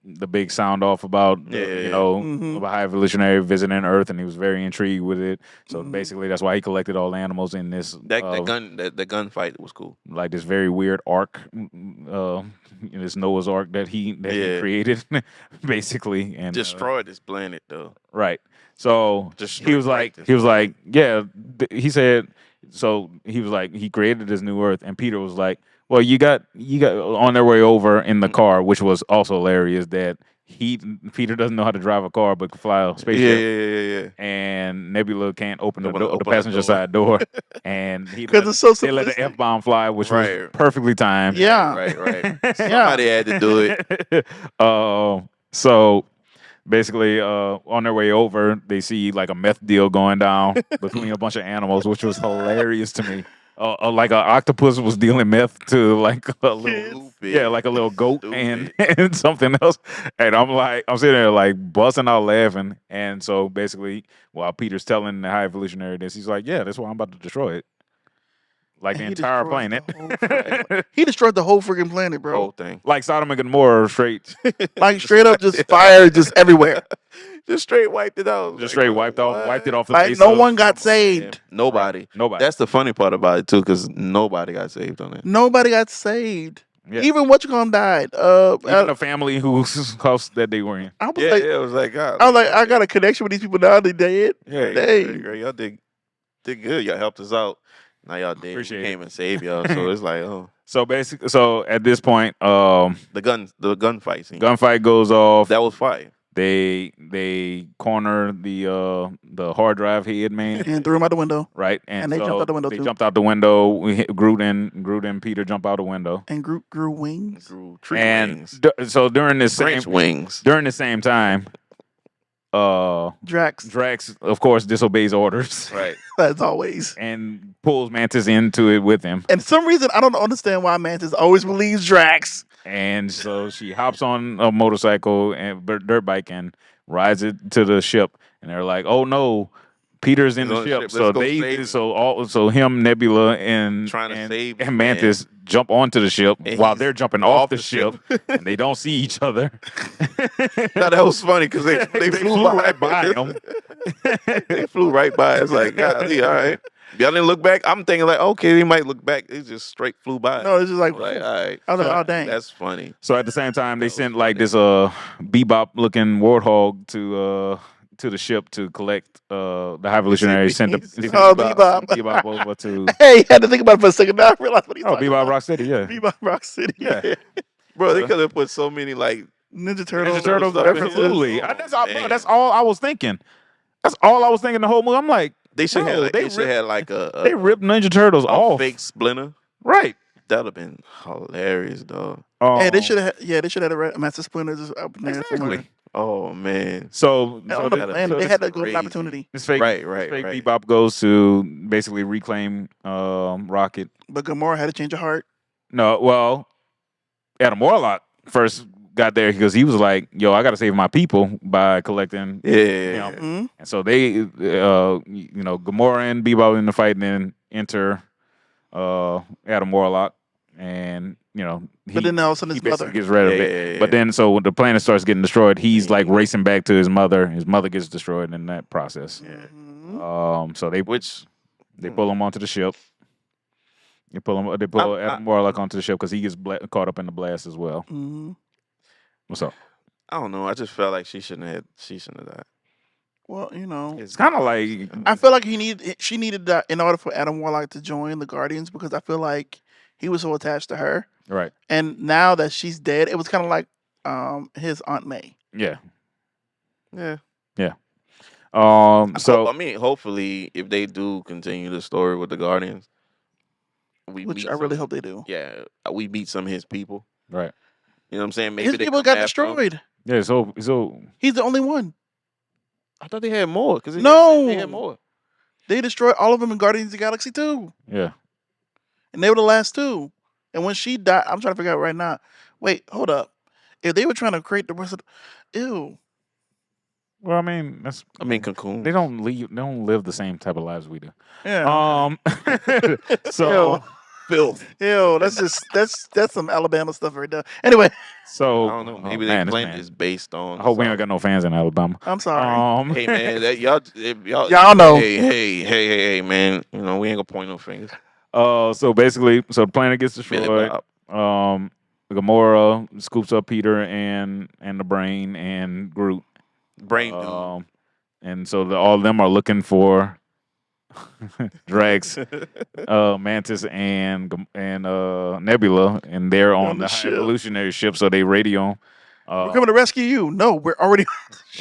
the big sound off about Mhm. of a high evolutionary visiting Earth, and he was very intrigued with it. So Mhm. basically, that's why he collected all the animals in this That gunfight was cool. like this very weird ark, this Noah's Ark that he Yeah. created, basically, and Destroyed this planet though. right. So Just he was straight like, right he was this like, yeah. He said, so he was like, he created this new Earth, and Peter was like, well, you got on their way over in the car, which was also hilarious that Peter doesn't know how to drive a car but can fly a Yeah, spaceship, yeah. and Nebula can't open the Open door, the the passenger door. side door, and Because it's so they let the simplistic. F-bomb fly, which was Right. perfectly timed. Yeah. Right. Somebody had to do it. So basically, on their way over, they see like a meth deal going down between a bunch of animals, which was hilarious to me. Like an octopus was dealing meth to like a little, Stupid. like a little goat and, Stupid. and something else. And I'm sitting there like busting out laughing. And so basically, while Peter's telling the high evolutionary this, he's like, "Yeah, that's why I'm about to destroy it." Like the And he entire destroys planet. the whole freaking He destroyed the whole freaking planet, bro. Whole thing. Like Sodom and Gomorrah straight. Like straight up, just fire, just everywhere. Just straight wiped it out. Just straight wiped it off the Like face no of- one got Yeah, saved. nobody. Nobody. That's the funny part about it too, because nobody got saved on it. Nobody got saved. Yeah. Even whatchamacallit died. Even the family whose house that they were in. I was Yeah, like, it was like God. I was like, I got a connection with these people now. They dead. Yeah, Dang. y'all did good. Y'all helped us out. Now y'all dead. Appreciate We it. came and saved y'all. So it's like, oh, So at this point, the gunfight scene. gunfight goes off. That was fire. They corner the hard drive head man, And threw him out the window. right? And they so jumped out the window, They too. jumped out the window. We hit Groot and Peter jump out the window. And grew wings. Grew tree And wings. so during this Branch wings. during the same time, Drax of course disobeys orders, Right. As always. and pulls Mantis into it with him. And for some reason, I don't understand why Mantis always believes Drax. And so she hops on a motorcycle and dirt bike and rides it to the ship. And they're like, "Oh no, Peter's in He's the on the ship." ship. So Let's go save him. so him, Nebula, and Trying to save the and Mantis jump onto the ship And while he's they're jumping off off the the ship, ship. and they don't see each other. Now that was funny because they flew right by him. They flew right by. It's like, golly, all right. Y'all didn't look back. I'm thinking like, okay, they might look back. It just straight flew by. No, it's just like, all right. I was like, oh, dang. That's funny. So at the same time, they That was sent like funny. this bebop looking warthog to the ship to collect the high evolutionary. Sent Oh, Bebop. Bebop over to Hey, you had to think about it for a second. Now I realized what he's talking Bebop about. Rock City, yeah. Bebop Rock City. Yeah. Bro, they could have put so many like Ninja Turtles. Ninja Turtles stuff in references. it. Absolutely. Oh, That's all, man. that's all I was thinking. That's all I was thinking the whole movie. I'm like, they should bro, have. They should have like a they ripped Ninja Turtles a off. fake Splinter. Right. That'd have been hilarious, dog. Hey, they should have. Yeah, they should have had a Master Splinter just up in there somewhere. Exactly. Oh man. So And on the planet, they had that golden crazy. opportunity. this fake, Right. fake Bebop goes to basically reclaim Rocket. But Gamora had to change her heart. No, well, Adam Warlock first got there because he was like, "Yo, I got to save my people by collecting." Yeah. Hmm. And so they, Gamora and Bebop in the fight, and then enter Adam Warlock, and But then all of a sudden he his mother. basically gets rid of it. But then, so when the planet starts getting destroyed, he's like racing back to his mother. His mother gets destroyed in that process. Mhm. So they pull him onto the ship. They pull Adam Warlock onto the ship because he gets caught up in the blast as well. Mhm. What's up? I don't know. I just felt like she shouldn't have died. Well, It's kind of like I feel like she needed that in order for Adam Warlock to join the Guardians because I feel like he was so attached to her. right. And now that she's dead, it was kind of like his Aunt May. Yeah. Yeah. So I mean, hopefully, if they do continue the story with the Guardians, we Which meet I really some- hope they do. Yeah, we beat some of his people. right. You know what I'm saying? Maybe His they people come got after him. destroyed. Yeah. So He's the only one. I thought they had more. Because No. they had more. They destroyed all of them in Guardians of the Galaxy 2. yeah. And they were the last two. And when she died, I'm trying to figure out right now. Wait, hold up. If they were trying to create the rest of ew. Well, I mean, Cocoon. they don't live the same type of lives we do. Yeah. So filth. Ew, that's some Alabama stuff right there. Anyway, So I don't know. Maybe man, they this claim man. it's based on. I hope we South. ain't got no fans in Alabama. I'm sorry. Hey man, that Y'all know. Hey, man. You know we ain't gonna point no fingers. So basically, so the planet gets Billy destroyed. Bob. Gamora scoops up Peter and the Brain and Groot. Brain dude. And so all of them are looking for Drax, Mantis, and Nebula, and they're on the the ship. high evolutionary ship. So they radio. We're coming to rescue you. No, we're already.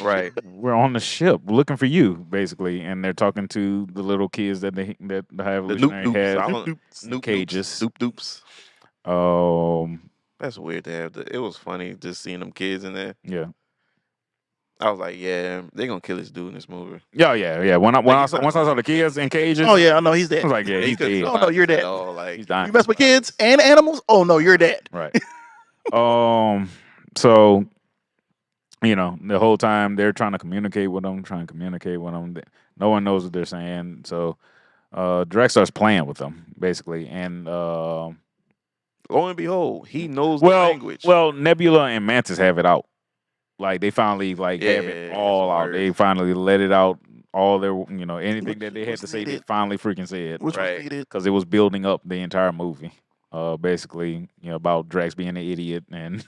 Right. We're on the ship looking for you, basically, and they're talking to the little kids that the high The Noop evolutionary Doops. I has. don't Noop cages. Noop Doops. That's weird to have. It was funny just seeing them kids in there. Yeah. I was like, yeah, they're gonna kill this dude in this movie. Yeah. When Like, once I saw the kids in cages, Oh yeah, I know he's I dead. was like, yeah, They he's couldn't dead. Oh no, you're survive dead. at all. Like, He's dying. You mess with kids and animals. Oh no, you're dead. Right. So, you know, the whole time they're trying to communicate with them. No one knows what they're saying. So, Drax starts playing with them, basically. And, lo and behold, he knows the language. well, Nebula and Mantis have it out. Like, they finally, have it Yeah, all out. word. They finally let it out. All their, anything that they had Which to say, they needed. finally freaking said. Which Right. was needed. Because it was building up the entire movie. Basically, about Drax being an idiot and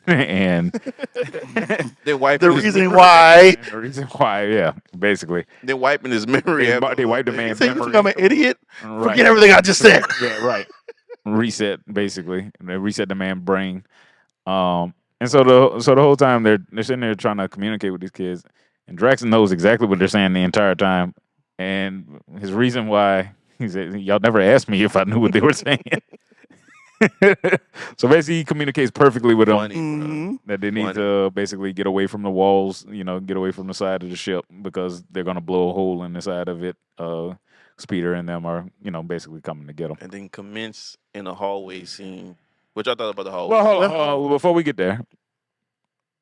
They're wiping The his reason memory. why. the reason why, yeah, basically. They're wiping his memory. They wiped the You man's say you memory. think I'm an idiot? Right. Forget everything I just said. Yeah, right. Reset, basically. They reset the man's brain. And so the whole time they're sitting there trying to communicate with these kids, and Drax knows exactly what they're saying the entire time. And his reason why, he said, y'all never asked me if I knew what they were saying. So basically, he communicates perfectly with them. Funny, bro. That they need Funny. to basically get away from the walls, get away from the side of the ship because they're gonna blow a hole in the side of it. Speeder and them are, basically coming to get them. And then commence in a hallway scene. What y'all thought about the hallway? Well, hold on, before we get there,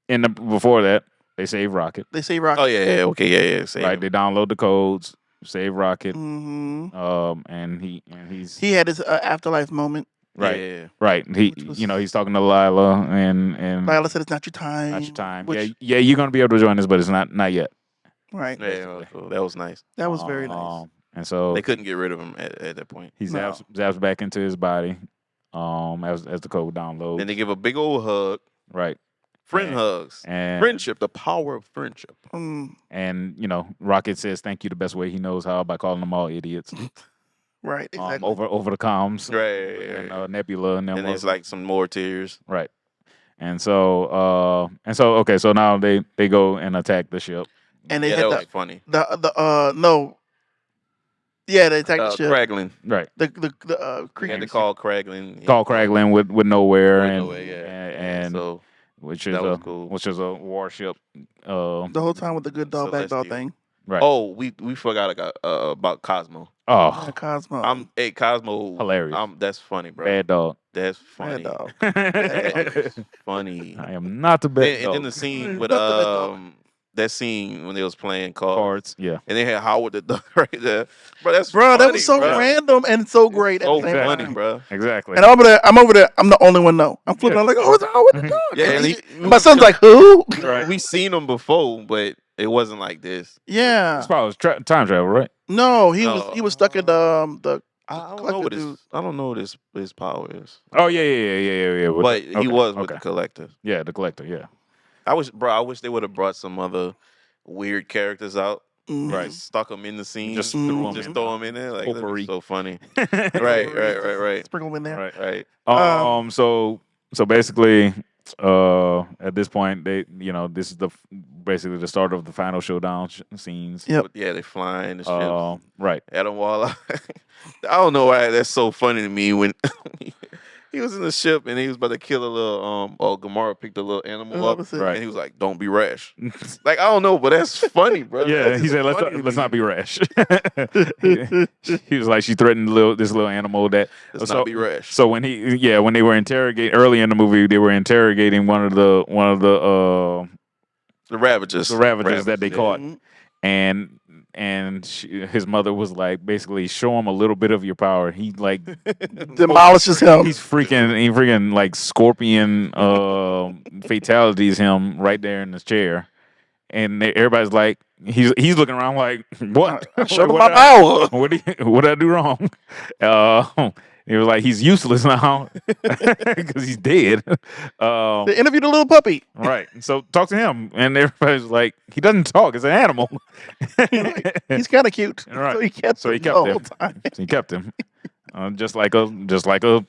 before that, they save Rocket. They say Rocket. Oh yeah, okay, yeah. Save Right, him. they download the codes, save Rocket. Mm-hmm. And he's He had his afterlife moment. right, Yeah. right. He, Which was- he's talking to Lila and Lila said it's not your time. not your time. Which, Yeah, you're gonna be able to join us, but it's not yet. right. Yeah, cool. That was nice. That was very nice. And so They couldn't get rid of him at that point. he No. zaps back into his body. As the code downloads. Then they give a big old hug. Right. Friend And- hugs. And Friendship, the power of friendship. And Rocket says thank you the best way he knows how by calling them all idiots. Right. Exactly. Over the comms. Right. And Nebula and them. And there's like some more tears. right. And so okay, so now they go and attack the ship. And they Yeah, had that was funny. no. Yeah, they attacked the ship. Kraglin. Right. The We had creature. to call Kraglin. Call Kraglin with nowhere With and nowhere, yeah. and So which is that was cool. which is a warship. The whole time with the good dog, bad dog Celestial. thing. Right. Oh, we forgot about Cosmo. Oh, Yeah, Cosmo. Cosmo. hilarious. That's funny, bro. Bad dog. That's Bad funny. dog. That's funny. I am not the bad And dog. then the scene with Not the bad dog. that scene when they was playing cards, Cards. Yeah. and they had Howard the Duck right there, bro. That's Bro, that funny, was so bro. random and so great So at the same funny, time. bro. Exactly. And I'm over there. I'm the only one though. I'm flipping. I'm like, oh, it's Howard the dog. Yeah, And and my son's like, who? Right. We seen him before, but it wasn't like this. Yeah. It's probably time travel, right? No, he No. was stuck in the I don't know Collector what dude. I don't know what his power is. Oh yeah. But he was with okay. the collector. Yeah, the collector. Yeah. I wish they would have brought some other weird characters out. Mhm. Right, stuck them in the scene. Just Mm. threw 'em Just in. throw them in there. Like that's Potpourri. so funny. Right. Sprinkle him in there. Right. Right. So basically, at this point, this is basically the start of the final showdown scenes. Yep. But yeah, they flying the ships. Right. Adam Waller. I don't know why that's so funny to me when he was in the ship and he was about to kill a little Gamora picked a little animal up Opposite. Right. and he was like, "Don't be rash." Like I don't know, but that's funny, bro. Yeah, That's he just said, funny to let's me. not be rash. He was like, she threatened this little animal that. Let's not be rash. So when when they were interrogating early in the movie, they were interrogating one of the The Ravagers. that they yeah. caught. Mhm. And his mother was like, basically, show him a little bit of your power. He like Demolishes him. he freaking like scorpion fatalities him right there in his chair, and everybody's like, he's looking around like, what? Show him What my did I- power. what did I do wrong? He was like, he's useless now because he's dead. They interviewed a little puppy. Right. So talk to him, and everybody's like, he doesn't talk. It's an animal. He's kind of cute. Right. So he kept So he him kept the him. whole time. So he kept him, just like a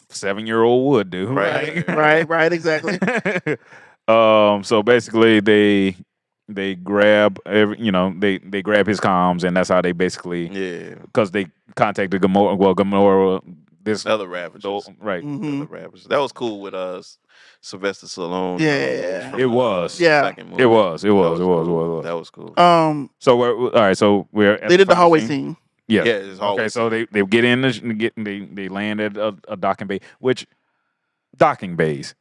7-year-old would do. Right. Right, exactly. So basically, they grab they grab his comms, and that's how they basically Yeah. because they contacted Gamora. Well, Gamora, this Other Ravagers. right. Mhm. Other Ravagers. That was cool with Sylvester Stallone. Yeah. from It the, was. Yeah. second movie. It was. That cool. That was cool. So we're all right. So we're at They did the fight hallway scene. scene. Yes. Yeah, it's Okay. always So they get in. They land at a docking bay. Which docking bays?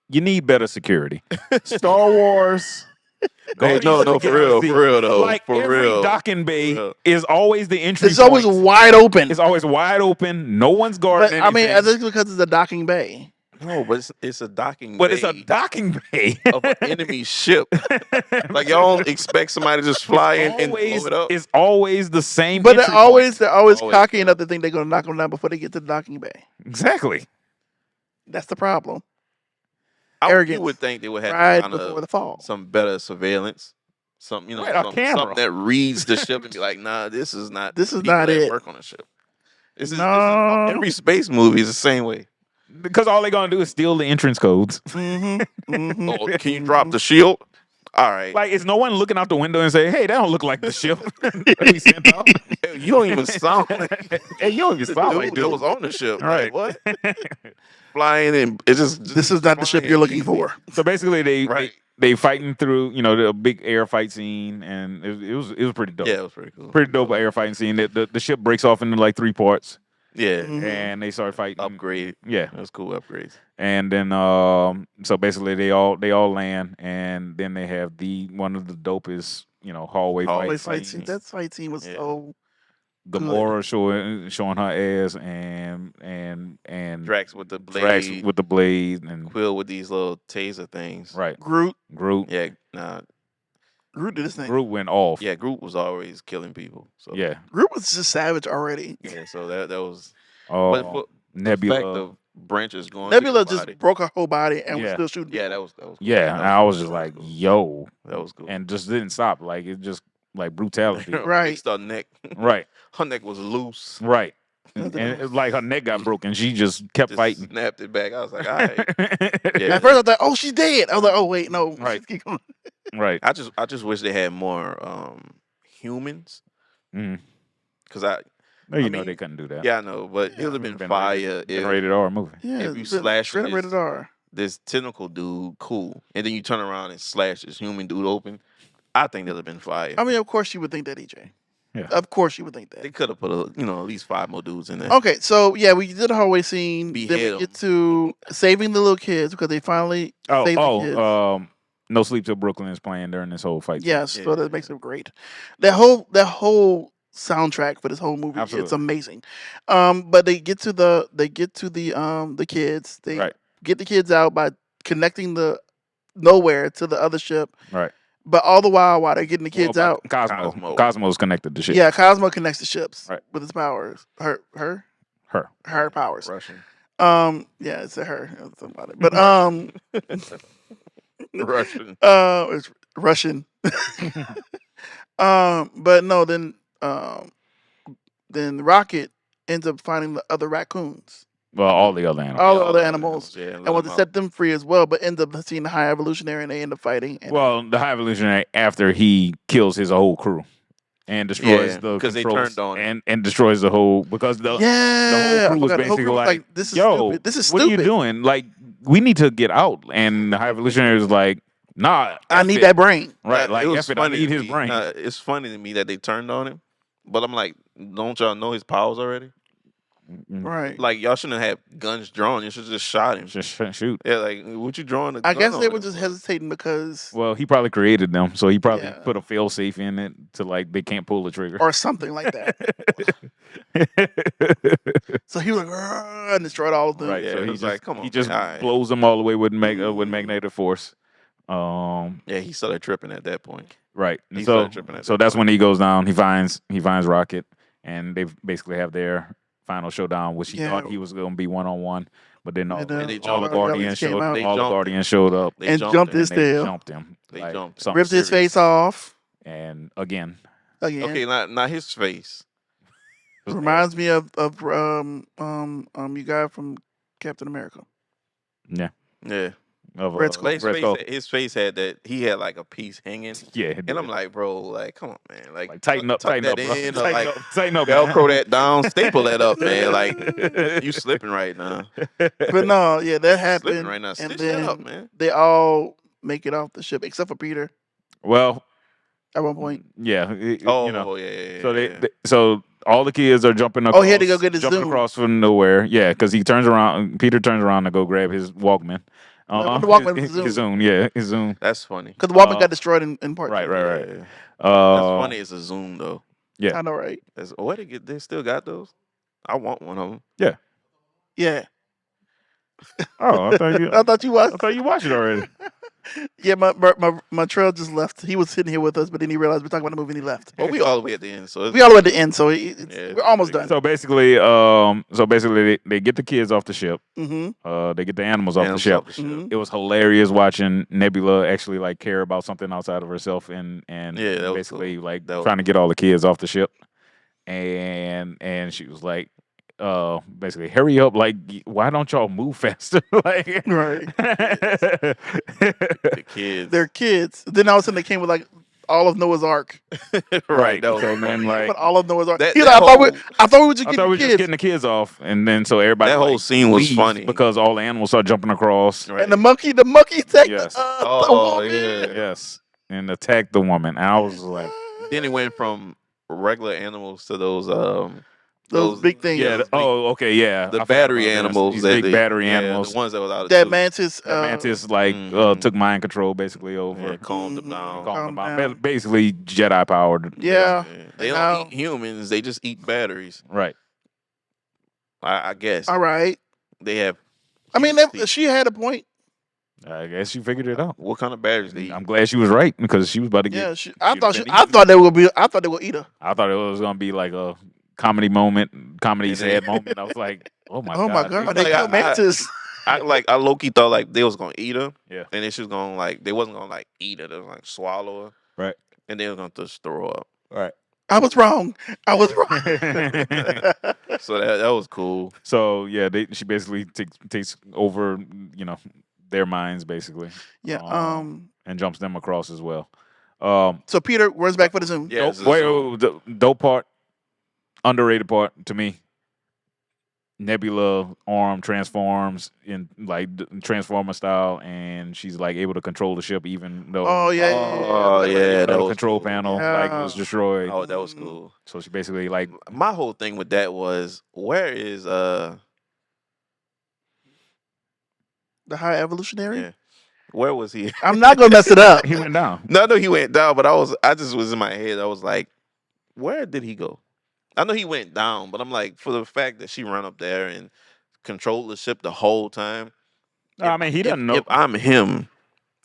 You need better security. Star Wars. no, for real though. Like for every real. docking bay For real. is always the entry. It's always point. wide open. It's always wide open. No one's guarding But I mean, anything. that's because it's a docking bay. No, but it's a docking But bay it's a docking bay of an enemy ship. Like y'all don't expect somebody to just fly in and blow it up. It's always the same. But entry they're always Always. cocky enough to think they're gonna knock them down before they get to the docking bay. point. Exactly. That's the problem. You arrogance. would think they would have Right kind before of the fall. some better surveillance. Some Right, a camera. something that reads the ship and be like, nah, this is not This is people not that it. work on a ship. This is No. every space movie is the same way. Because all they're gonna do is steal the entrance codes. Mm-hmm. Mm-hmm. Oh, can you drop the shield? All right. Like, is no one looking out the window and say, "Hey, that don't look like the ship that he sent out"? You don't even sound like Hey, you don't even the sound like dude that was dude. on the ship. Right. Like, what? Flying and it's just This is not the ship you're looking for. So basically, Right. they fighting through, the big air fight scene, and it was pretty dope. Yeah, it was pretty cool. Pretty dope air fighting scene. The ship breaks off into like 3 parts, Yeah. Mhm. and they start fighting. Upgrade. Yeah, That was cool upgrades. and then so basically they all land, and then they have one of the dopest hallway Always fight fight scene. scenes. That fight scene was Yeah. so Gamora showing her ass, and Drax with the blade. Drax with the blade, and Quill with these little taser things. right, Groot. Groot. Yeah, nah. Groot did his thing. Groot went off. Yeah, Groot was always killing people. So Yeah. Groot was just savage already. yeah. So that was. Oh, But for the fact Nebula. of branches going. Nebula through your just body, broke her whole body and was Yeah. still shooting. Yeah, that was. Cool. Yeah, That and I was cool. just That like, cool. yo, That was cool. and just didn't stop. Like, it just like brutality. Right. Fixed her neck. Right, Her neck was loose. right. Nothing And else. it was like her neck got broken. She just kept Just fighting. snapped it back. I was like, all right. Yeah. At first I thought, oh, she's dead. I was like, oh wait, no. Right. Keep going. Right. I just wish they had more humans Mm. because I No, you I know mean, they couldn't do that. yeah I know, but it would have been Been fire Been if rated R movie. Yeah, If you it's slash straight up this- rated R. this tentacle dude cool, and then you turn around and slash this human dude open. I think that'd have been fire. I mean, of course you would think that, EJ. Yeah. Of course you would think They that. could have put at least 5 more dudes in there. Okay, so yeah, we did a hallway scene. Behead Then we 'em. get to saving the little kids because they finally saved the kids. No Sleep Till Brooklyn is playing during this whole fight. Yes, Yeah. so that makes it great. That whole soundtrack for this whole movie, it's Absolutely. amazing. But they get to the kids. They Right. get the kids out by connecting the nowhere to the other ship. Right. But all the while they're getting the kids out, Cosmo's connected to shit. yeah, Cosmo connects the ships Right. with his powers. Her Her. powers. Russian. Yeah, it's her. Somebody. But Russian. it's Russian. But no, then Rocket ends up finding the other raccoons, Well, all the other animals. all the other animals, Yeah, and wants to set them free as well. But ends up seeing the High Evolutionary, and they end up fighting. And Well, the High Evolutionary after he kills his whole crew and destroys Yeah, the 'cause they controls turned on him. and destroys the whole because the yeah, crew was I forgot. The whole basically crew was like, "This is yo, stupid. This is what stupid. are you doing? Like, we need to get out. And the High Evolutionary was like, nah, I F need it. that brain." Right, like, it was F it, I funny need to his me. brain. It's funny to me that they turned on him, but I'm like, don't y'all know his powers already? Right. Like y'all shouldn't have guns drawn. You should just shot him. Just shoot. Yeah, like what you drawing a I gun guess they on were him just for? hesitating because Well, he probably created them, so he probably Yeah. put a fail safe in it to like they can't pull the trigger. or something like that. So he was like, "Argh," and destroyed all of them. Right. Yeah, So it he was just like, come on, he just man, all right. blows them all the way with Mm. magnetic force. Yeah, he started tripping at that point. Right. He So started tripping at that that's point. when he goes down. He finds Rocket, and they basically have their final showdown, which he Yeah. thought he was going to be 1-on-1, but then all, And, And they all the jumped. Guardians came showed out. They all the jumped Guardians showed up They and jumped jumped him. his and they tail. jumped him. They like jumped him. something Ripped his serious. face off And again, again. Okay, not his face. Reminds me of you guy from Captain America. Yeah. of Red Skull. But his face had that. He had like a piece hanging. Yeah, it And did. I'm like, bro, like, come on, man, like tighten up, tuck tighten that up, bro. in, or like tighten up, Velcro man. that down, staple that up, man. Like you slipping right now. But no, yeah, that Slipping happened. right now. And Stitch then that up, man. they all make it off the ship except for Peter Well, at one point. yeah, Oh, you know. yeah. So so all the kids are jumping across. Oh, he had to go get his jumping Zoom. across from nowhere. Yeah, because he turns around. Peter turns around to go grab his Walkman. No, the Walkman was his Zoom. Zoom. Yeah, his Zoom. That's funny. Because the Walkman got destroyed in part Right, two. right. Yeah. That's funny. Uh, It's a Zoom though. Yeah. I know, right? That's where they still got those. I want one of them. Yeah. oh, I thought you. I thought you watched. I thought you watched it already. Yeah, my trail just left. He was sitting here with us, but then he realized we're talking about the movie and he left. Well, we all the way at the end, so We all the way at the end, so we're almost done. So basically, they get the kids off the ship. Mm-hmm. They get the animals off the ship. Mhm. It was hilarious watching Nebula actually like care about something outside of herself and Yeah, that was basically cool. like That was trying to get all the kids off the ship. And she was like, basically, hurry up! Like, why don't y'all move faster? Like, Right. The kids. They're kids. Then all of a sudden they came with like all of Noah's Ark. right. That was So then like, But all of Noah's Ark. That- He's that like, whole- I thought we were just I getting thought we were kids. just getting the kids off, and then so everybody That whole like, scene was leaves funny. because all the animals start jumping across. Right. And the monkey attacked Yes. the Oh, woman. yeah. Yes, and attacked the woman. And I was like, Then it went from regular animals to those Those big things. yeah. big- Okay, yeah. the I forgot battery about this. animals. These that big battery yeah, animals. The ones that was out of That suit. mantis. That mantis like Mhm. took mind control basically over. Yeah, calmed them Mhm. down. Calmed them Calm down. down. Basically Jedi powered. Yeah. They Now- don't eat humans. They just eat batteries. Right. I guess All right. they have. I mean, huge teeth. she had a point. I guess you figured it out. What kind of batteries they eat? I'm glad she was right because she was about to get. Yeah. she'd I have thought been I eaten. thought they would be. I thought they would eat her. I thought it was gonna be like a comedy moment, comedy And then- sad moment. I was like, oh my Oh god. my god. They Like, killed mantis. I low key thought like they was gonna eat her. Yeah. And then she was gonna like they wasn't gonna like eat her. They was like swallow her. Right. And they was gonna just throw her up. Right. I was wrong. I was wrong. So that was cool. So yeah, she basically takes over, their minds basically, Yeah. and jumps them across as well. So Peter runs back for the Zoom. Yeah. The dope part, underrated part to me. Nebula arm transforms in like Transformer style, and she's like able to control the ship even though. Oh yeah. Oh yeah, that the was control cool. panel Yeah. like was destroyed. Oh, that was cool. So she basically like My whole thing with that was where is The high evolutionary. yeah, where was he? I'm not gonna mess it up. he went down. No, he went down, but I just was in my head. I was like, where did he go? I know he went down, but I'm like, for the fact that she ran up there and controlled the ship the whole time. No, I mean he doesn't know. If I'm him,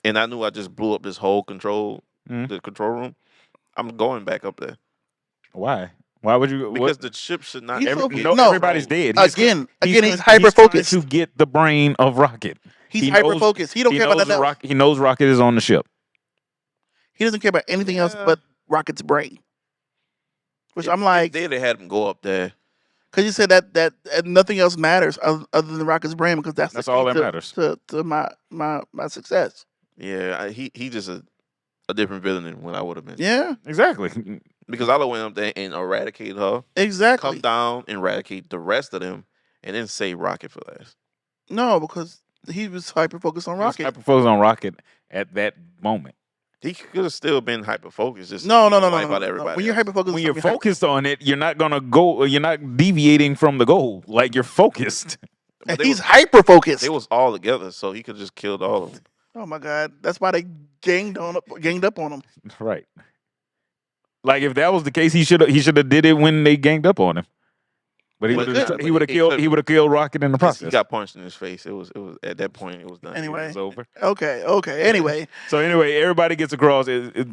and I knew I just blew up this whole Mhm. the control room, I'm going back up there Why? Why would you? because the ship should not. He's ever so- get no, everybody's controlled. dead. He's hyper focused. to get the brain of Rocket. He's he hyper knows- focused. He don't care about knows nothing else. He knows Rocket is on the ship. He doesn't care about anything else Yeah. but Rocket's brain. Which I'm If like, they'd have had him go up there. because you said that nothing else matters other than Rocket's brain, because that's the all key that matters. to my success. Yeah, he just a different villain than what I would have been. Yeah, Exactly. Because I went up there and eradicate her, exactly. come down, eradicate the rest of them, and then save Rocket for last. No, because he was hyper focused on He was Rocket. hyper focused on Rocket at that moment. He could have still been hyper focused. Just No. wipe out everybody. When you're hyper focused, When you're focused on it, you're not gonna go. You're not deviating from the goal. Like you're focused. But they he's was- hyper focused. They was all together, so he could just killed all of them. Oh my god, that's why they ganged up on him. Right. Like if that was the case, he should have did it when they ganged up on him. But he But would nah, have but he would have he killed could've- he would have killed Rocket in the He process. got punched in his face. It was at that point it was done. Anyway. It was over. Okay. Anyway, So anyway, everybody gets across.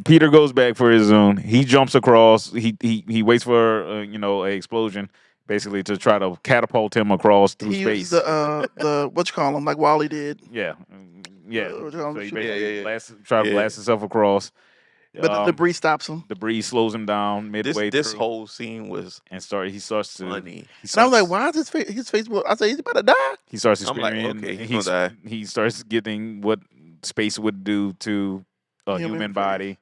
Peter goes back for his zone. He jumps across. He waits for a explosion, basically to try to catapult him across through he space. used the what you call him, like Wally did. Yeah. What you call So him? he Shoot. basically Yeah. try to Yeah. blast himself across. But the debris stops him. Debris slows him down midway This through, whole scene was and he starts to. funny. He And I was starts, like, why is his face? I said, he's about to die. He starts I'm like, experiencing. okay, he's gonna die. He starts getting what space would do to a human face. body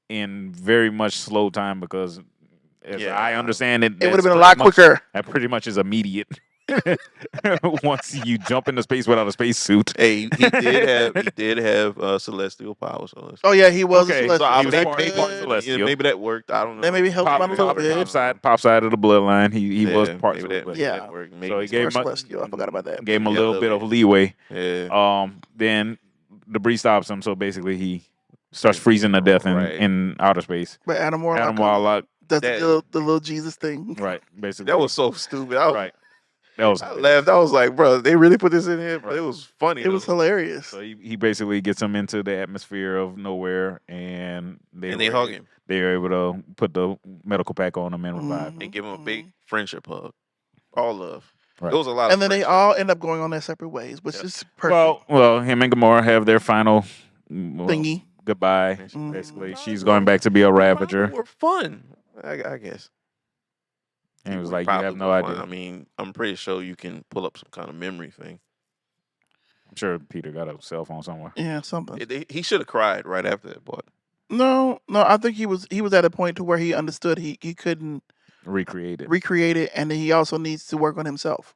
in very much slow time because, as Yeah. I understand it, It would have been a lot quicker. That pretty much is immediate. Once you jump into space without a spacesuit. Hey, he did have celestial powers. So Oh yeah, he was. Okay, a so celestial. he was That part- he could- part celestial. maybe that worked. I don't know. That maybe helped him out a little bit. Pops out of the bloodline. He was Yeah, part maybe celestial. Yeah. that worked. Maybe So he it's gave Or him a- celestial. I forgot about that. Gave him a Yeah, little a bit little of leeway. yeah. Then debris stops him, so basically he starts freezing to death Right. in outer space. But Adam Warlock, Adam Warlock, that's That- the little Jesus thing. right? Basically, That was so stupid. right. That was I laughed. I was like, bro, they really put this in here? But Right. it was funny. It was though. hilarious. So he basically gets him into the atmosphere of nowhere, and And were- they hug him They were able to put the medical pack on him and revive him. and give him a big friendship hug. All love. Right. It was a lot. And of then they friendship. all end up going on their separate ways, which Yeah. is perfect. Well, him and Gamora have their final Thingy. goodbye. Mm. Basically, she's going back to be a Ravager. Were fun. I guess. And he was Were like, "You have probably no fun. idea." I mean, I'm pretty sure you can pull up some kind of memory thing. I'm sure Peter got a cell phone somewhere. Yeah, something. He should have cried right after that, boy. No, I think he was at a point to where he understood he couldn't Recreate it. recreate it, and he also needs to work on himself.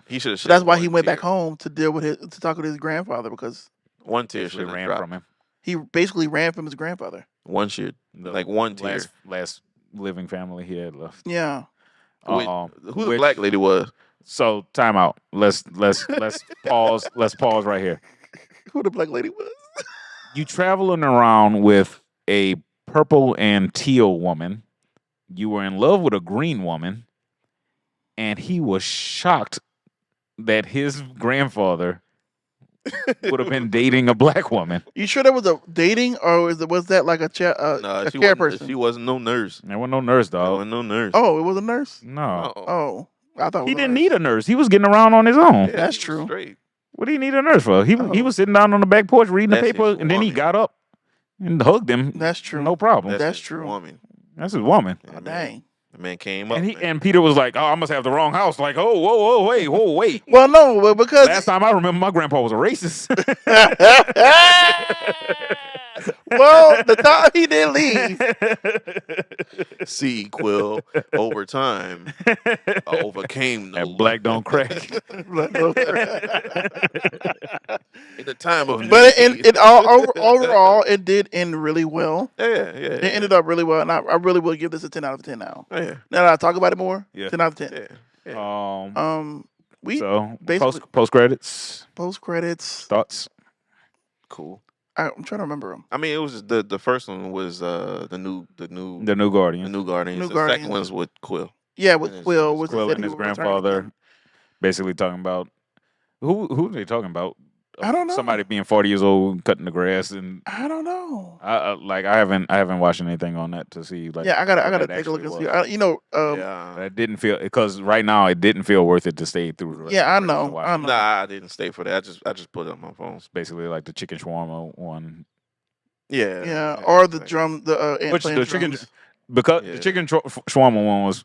He should have. So that's why he went back home to deal with to talk with his grandfather, because One tear Basically should have ran dropped. from him. he basically ran from his grandfather. One should. The Like one tear. last living family he had left. Yeah. Who the which- black lady was? So time out. Let's pause. Let's pause right here. Who the black lady was? You traveling around with a purple and teal woman. You were in love with a green woman, and he was shocked that his grandfather would have been dating a black woman. You sure that was a dating, or was that like a Nah, a she care wasn't, person? she wasn't no nurse. There was no nurse, There dog. wasn't no nurse. Oh, it was a nurse. No. Oh, I thought it was He a didn't nurse. need a nurse. He was getting around on his own. Yeah, That's he was true. Straight. What do you need a nurse for? He Oh. was sitting down on the back porch reading the That's paper, his and then he woman. got up and hugged him. That's true. No problem. That's his true. Woman. That's his woman. Yeah, Oh, man. dang. The man came up. And he man. and Peter was like, "Oh, I must have the wrong house." Like, "Oh, whoa, wait." Well, no, well, because Last time I remember, my grandpa was a racist. well, the time he did leave, See, Quill, over time, I overcame those. That black don't crack. In the time of but it all overall it did end really well. yeah. It ended up really well, and I really will give this a 10 out of 10 now. Yeah. Now that I talk about it more, Yeah. 10 out of 10. Yeah. We So basically- post credits post credits. thoughts. Cool. I'm trying to remember them. I mean, it was just the first one was the new The new the Guardian. new Guardians. New the Guardians. second one's with Quill. Yeah, with And it's- Quill, was Quill said and he his would return grandfather, again. basically talking about who are they talking about? I don't know. Somebody being 40 years old, cutting the grass, and I don't know. I haven't watched anything on that to see. Like, Yeah, I gotta what that take a look actually and see. was. Yeah. That didn't feel because right now it didn't feel worth it to stay through. The rest Yeah, I of the know, to watch I it. know. Nah, I didn't stay for that. I just put it on my phone. It's basically like the chicken shawarma one, Yeah. Yeah, or the exactly. drum, the which playing the chicken drums. because Yeah. the chicken shawarma one was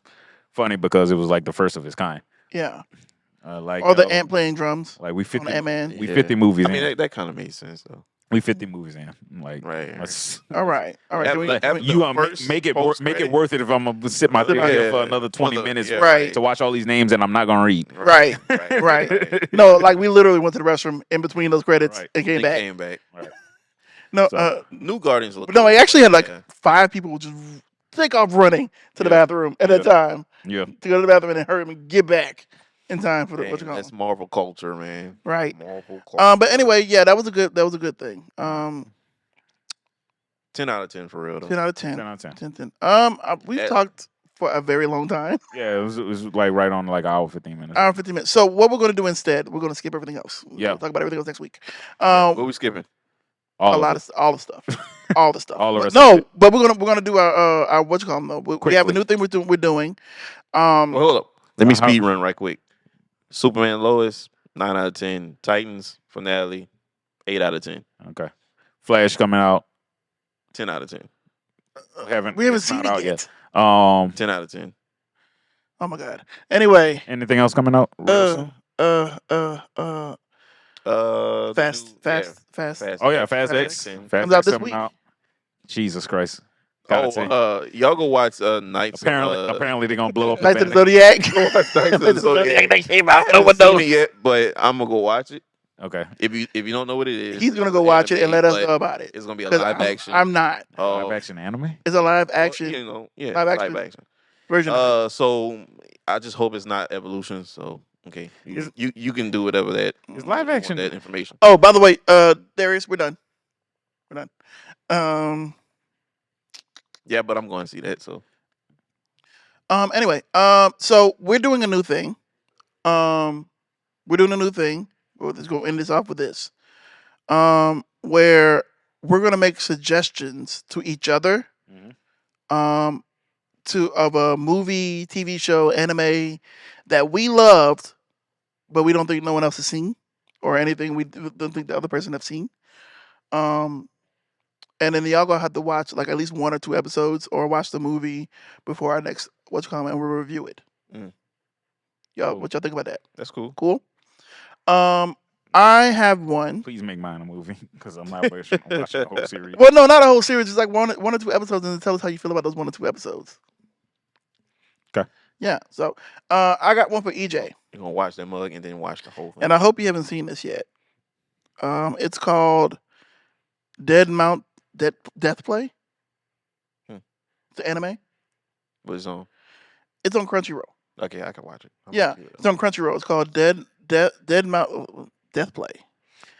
funny because it was like the first of its kind. Yeah, Like or the ant playing drums. like we 50 Ant-Man. we Yeah. 50 movies I mean, in. that kind of made sense though. We 50 movies in. Like Right. let's- All right. After- Can we- after can we- the you gonna first make it post-credit- worth it if I'm gonna sit my dick here Yeah. for another 20 For the- minutes yeah, Right. to watch all these names and I'm not gonna read. Right. Right. No, like we literally went to the restroom in between those credits Right. and came They back. came back. No, So- New Guardians look. no, cool, he actually had like yeah. 5 people just take off running to the Yeah. bathroom at a Yeah. time Yeah. to go to the bathroom and then hurry up and get back in time for the what you Man, call that's Marvel culture, man. right. Marvel culture. But anyway, yeah, that was a good thing. 10 out of 10 for real though. 10 out of 10. 10 out of 10. 10. We've Eh. talked for a very long time. Yeah, it was like right on like hour 15 minutes. Hour 50 minutes. So what we're going to do instead? We're going to skip everything else. Yeah. We'll talk about everything else next week. What we skipping? All a of lot it. of all the stuff, all the stuff. All the But rest of no, it. but we're gonna do our what you call them though. We have a Quickly. new thing we're doing. Well, hold up. Let me How- speed run right quick. Superman Lois, 9 out of 10. Titans finale, 8 out of 10. Okay. Flash coming out. 10 out of 10. We haven't it's seen not it out yet. 10 out of 10. Oh my god. Anyway, Anything else coming out? real soon? fast. Oh yeah, Fast Fast X. X. Fast Comes out X this coming week. out. Jesus Christ. Gotta say. Y'all go watch Knights. Apparently they're gonna blow up Knights the of the Vatican. Zodiac. Knights of the Zodiac. They came I out. No haven't one seen knows. it yet, but I'm gonna go watch it. Okay. If you don't know what it is, He's gonna it's go watch it and anime, let us but know about it. It's gonna be a 'Cause live action. I'm not. Live action anime? It's a live Well, action live live action action version of it. So I just hope it's not evolution. So okay, Is- you can do whatever that Is live you want action that information. Oh, by the way, Darius, we're done. We're done. Yeah, but I'm going to see that. So Anyway, so we're doing a new thing. We're doing a new thing. We'll just go end this off with this. Where we're gonna make suggestions to each other. Mhm. Of a movie, TV show, anime that we loved, but we don't think no one else has seen, or anything we don't think the other person have seen. And then y'all gonna have to watch like at least 1 or 2 episodes, or watch the movie before our next what's called, and we'll review it. Y'all, Cool. what y'all think about that? that's cool. Cool. I have one. Please make mine a movie because I'm not watching the whole series. Well, no, not a whole series. Just like one or 2 episodes, and then tell us how you feel about those 1 or 2 episodes. Okay. Yeah. So, I got one for EJ, You're gonna watch that mug and then watch the whole thing. and I hope you haven't seen this yet. It's called Death Play. It's an anime. But it's on. It's on Crunchyroll. Okay, I can watch it. Yeah, it's on Crunchyroll. It's called Death Play.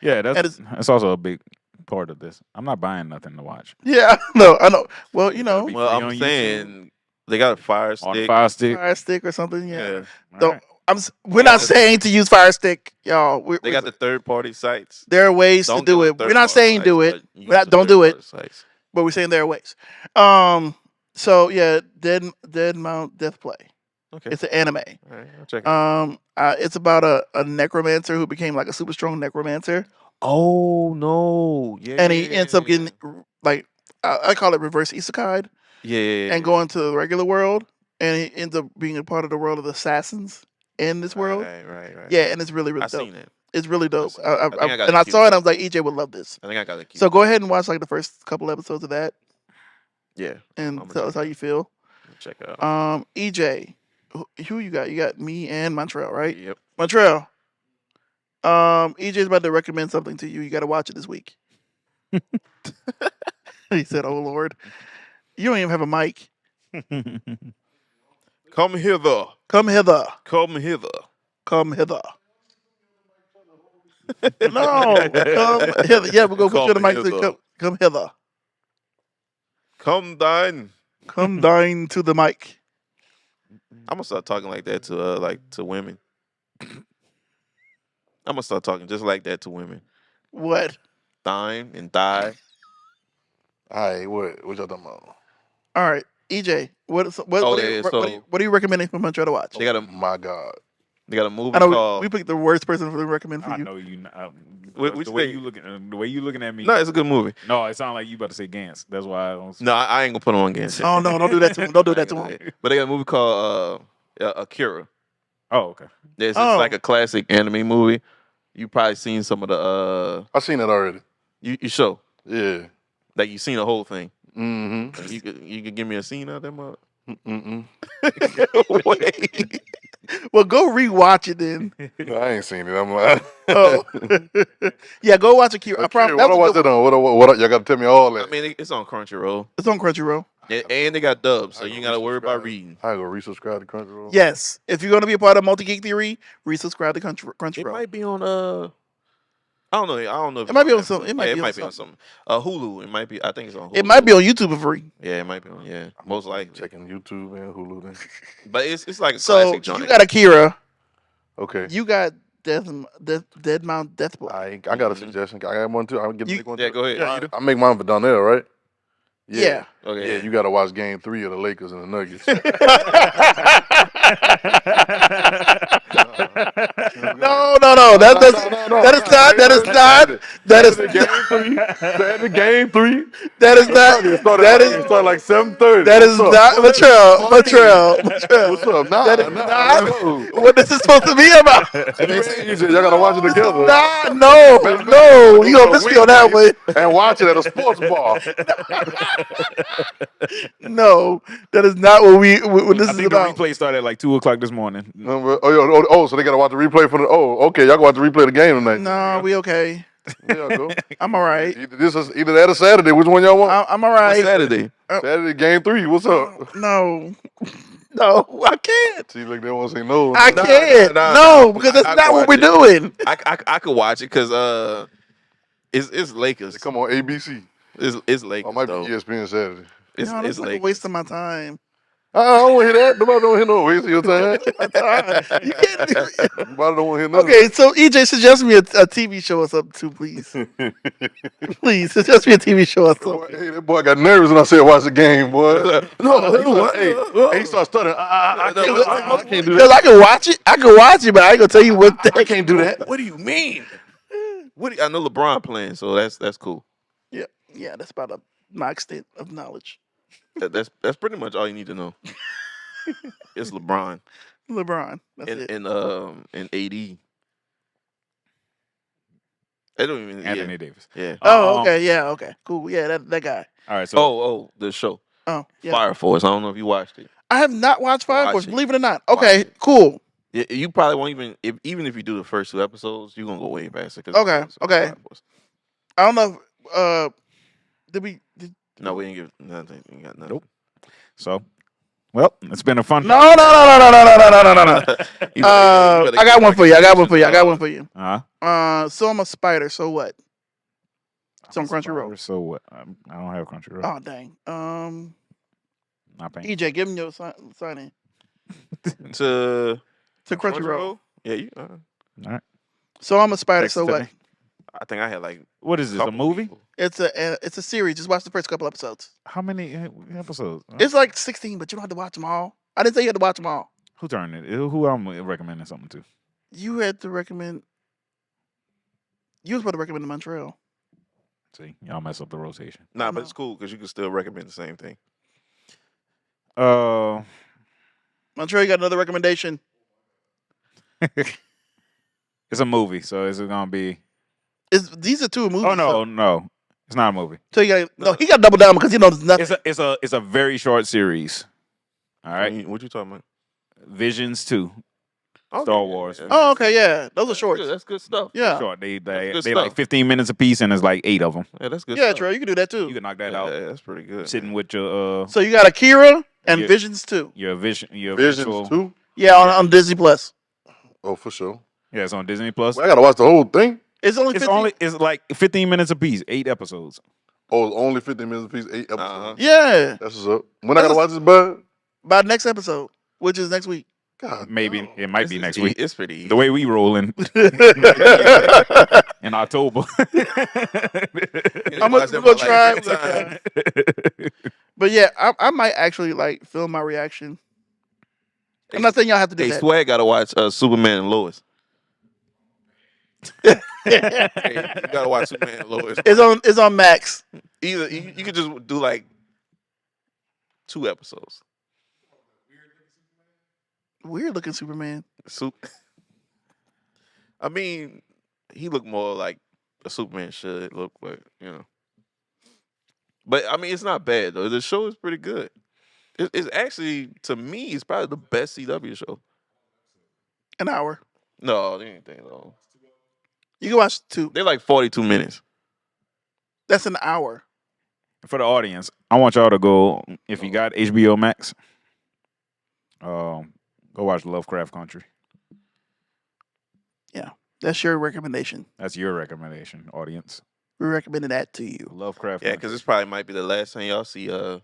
Yeah, And that's also a big part of this. I'm not buying nothing to watch. Yeah, no, I know. Well, you know, Be Well, free I'm on saying they got a Fire On the Stick. Fire Stick. Fire Stick or something. Yeah. All Don't. right. We're not saying to use Fire Stick, y'all. They got the third-party sites. There are ways to Don't do get it. on We're not third-party saying do sites, it. but use We're not, the don't do it. third-party sites. But we're saying there are ways. So yeah, Dead Mount Death Play. Okay, It's an anime. all right, I'll check it. It's about a necromancer who became like a super strong necromancer, Oh no! Yeah, and he ends up getting like I call it reverse isekai, and going to the regular world, and he ends up being a part of the world of the assassins in this world. Right. Yeah, and it's really I dope. seen it. It's really dope. seen it. I think I got and the I cue. saw it. And I was like, EJ would love this. I think I got the cue. So go ahead and watch like the first couple episodes of that, yeah, and I'ma tell us check how you feel. check it out. EJ, who you got? You got me and Montreal, right? Yep. Montreal. EJ's about to recommend something to you. You got to watch it this week. He said, "Oh Lord, you don't even have a mic. Come hither. Come hither. Come hither. Come hither." No, come hither. Yeah, we're gonna put you on the mic. Come Come hither. Come dine. Come dine to the mic. I'm gonna start talking like that to women. I'm gonna start talking just like that to women. What? Dine and die. All right, what y'all talking about? All right, EJ. What are you recommending for Montreal to watch? They got a My God. movie I know called. we picked the worst person to recommend for I you. know you. Which the way thing? the way you looking at me. No, it's a good movie. No, it sounds like you about to say Gantz. That's why I don't. No, I ain't gonna put him on against it. Oh no! Don't do that to him. Don't do that to him. But they got a movie called Akira. Oh, okay. It's Oh. like a classic anime movie. You probably seen some of the I seen it already. you show Yeah. like you seen the whole thing. Mm-hmm. You could give me a scene out there, mother. Mm-mm. Wait. Well, go rewatch it then. No, I ain't seen it. I'm like, Oh, yeah, go watch Akira. I okay, promise. what That I was a watch good it one. on? What y'all got to tell me all that? I mean, it's on Crunchyroll. It's on Crunchyroll. And they got dubs, so I you ain't gotta got to worry about resubscribe. reading. I go resubscribe to Crunchyroll. Yes, if you're gonna be a part of Multi Geek Theory, resubscribe to It Crunchyroll. might be on I don't know. I don't know if It might be on Netflix. some. It might Yeah, be it on might be on something. something. Hulu. It might be. I think it's on Hulu. It might be on YouTube for free. Yeah, it might be on. Yeah, most likely. Checking YouTube and Hulu then. But it's like a So classic joint. you got Akira. Okay. You got Dead Mount Deathblock. I got a Mhm. suggestion. I got one too. I'll You- make one Yeah, too. go ahead. Yeah, you do. I make mine for Donnell, right? Yeah. Okay. Yeah, you got to watch Game 3 of the Lakers and the Nuggets. No. That is not. Saturday Game 3. That is not. It started That like, is. it started like 7:30. That is not Latrell. What's up? Nah, That is nah, not let's go. what this is supposed to be about. Y'all gotta watch it together. Nah, no. You gonna miss me on that one. And watch it at a sports bar. No, that is not what this I is think the about. replay started at like 2:00 this morning. So they gotta watch the replay for the. Oh, okay, y'all gotta watch the replay of the game tonight. No, we okay. There y'all go. I'm all right. Either that or Saturday. Which one y'all want? I'm all What's right. Saturday? Saturday Game 3. What's up? No, I can't. See, like they want to say no. I Nah, can't. nah, No, because that's I not what watch we're it. doing. I could watch it because it's Lakers. They come on ABC. It's Lakers Oh, it might be though. ESPN Saturday. It's No, that's like a Lakers. waste of my time. I don't want to hear that. Nobody don't hear no waste of your time. My time. You can't. Nobody don't want to hear nothing. Okay, so EJ, suggest me a TV show or something too, please. Please suggest me a TV show or something. Hey, that boy got nervous when I said watch the game, boy. He started stuttering. I can't do Because that. I can watch it. But I ain't gonna tell you what. I can't do that. What do you mean? I know LeBron playing, so that's cool. Yeah, that's about my extent of knowledge. That's pretty much all you need to know. It's LeBron LeBron. That's it. and AD. They don't even Anthony Davis. Yeah. Oh, okay. Yeah, okay. Cool. Yeah, that guy. All right. So The show Oh, yeah. Fire Force. I don't know if you watched it. I have not watched Fire Watch Force, it. believe it or not. Watch Okay, it. cool. Yeah, you probably won't even if you do the first 2 episodes, you're gonna go way faster. Okay, okay. Fire Force. I don't know if, did No, we didn't give nothing. We got nothing. Nope. So, well, it's been a fun. No. You better I got get one for you. I got one recommendations, for you. Uh-huh. So I'm a spider, so what? It's on Crunchyroll. So what? I don't have Crunchyroll. Oh dang. Not paying. EJ, give him your sign in. to To Crunchyroll. Yeah, you. All right. So I'm a spider, Text so to what? me. I think I had like What is this? A couple movie? people. It's a series. Just watch the first couple episodes. How many episodes? It's like 16, but you don't have to watch them all. I didn't say you had to watch them all. Who turned it? Who I'm recommending something to? You had to recommend. You was supposed to recommend the Montreal. See, y'all mess up the rotation. Nah, No. but it's cool because you can still recommend the same thing. Montreal, you got another recommendation. It's a movie, so it's gonna be. These are two movies. Oh no, it's not a movie. So you got he got to double down because he knows nothing. It's a very short series. All right, What you talking about? Visions 2, Okay, Star Wars. yeah. Oh, okay, yeah, those are That's shorts. good. That's good stuff. Yeah, Short. They good like stuff. 15 minutes a piece, and there's like 8 of them. Yeah, that's good. yeah, stuff. Trey, you can do that too. You can knock that Yeah, out that's pretty good. sitting man. with your So you got Akira and Yeah. Visions too. your Visions visual. too. Yeah, on Disney Plus. Oh, for sure. Yeah, it's on Disney Plus. Well, I gotta watch the whole thing. It's only 15. It's like 15 minutes a piece, 8 episodes. Oh, it's only 15 minutes a piece, 8 episodes. Uh-huh. Yeah, That's what's up. When I gotta watch this, bud? by next episode, which is next week. God, Maybe it might be It's next e- week. It's pretty easy. The way we rolling in October. I'm gonna try. But yeah, I might actually like film my reaction. I'm not saying y'all have to do Hey, that. Swag gotta watch Superman and Lois. Hey, you gotta watch Superman and Lois. It's on Max. Either you could just do like 2 episodes. Weird looking Superman. I mean, he looked more like a Superman should look, but you know. But I mean, it's not bad though. The show is pretty good. It's actually, to me, it's probably the best CW show. An hour. No, they ain't that long. You can watch 2. They're like 42 minutes. That's an hour. For the audience, I want y'all to go, if you got HBO Max, go watch Lovecraft Country. That's your recommendation. That's your recommendation, audience. We recommended that to you. Lovecraft Yeah, Country. because this probably might be the last time y'all see Dang.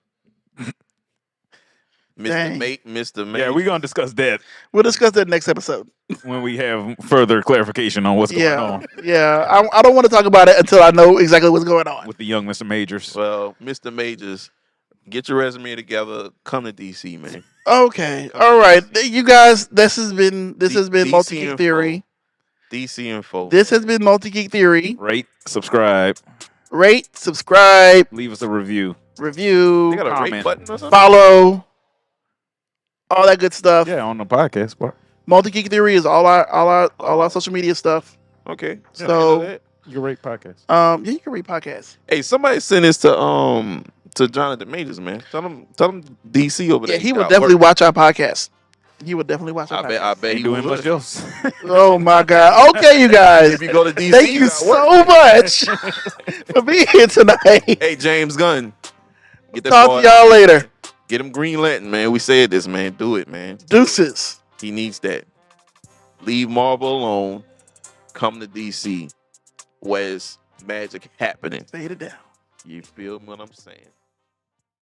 Mr. Mate. Yeah, we're going to discuss that We'll discuss that next episode. when we have further clarification on what's going on Yeah. I don't want to talk about it until I know exactly what's going on. with the young Mr. Majors. Well, Mr. Majors, get your resume together. Come to DC, man. Okay. Come All to right. DC. You guys, this has been DC Multi-Geek info. Theory. DC info. This has been Multi-Geek Theory. Rate, subscribe, Rate, subscribe, leave us a review. review, They got a rate comment. button or something? follow, all that good stuff. Yeah, on the podcast part. Multi-Geek Theory is all our social media stuff. Okay. So- Yeah, You can rate podcast. Yeah, you can read podcasts. hey, somebody send this to Jonathan Majors, man. Tell him DC over there. Yeah, he would got definitely work. watch our podcast. He would definitely watch our I podcast. bet Ain't he doing would. much else. Oh my God. Okay, you guys. If you go to DC, Thank you got work. so much for being here tonight. Hey, James Gunn. Get that Talk boy to y'all out. later. Get him Green Lantern, man. We said this, man. Do it, man. Deuces. He needs that. Leave Marvel alone. Come to DC. Where's magic happening? Fade it down. You feel what I'm saying?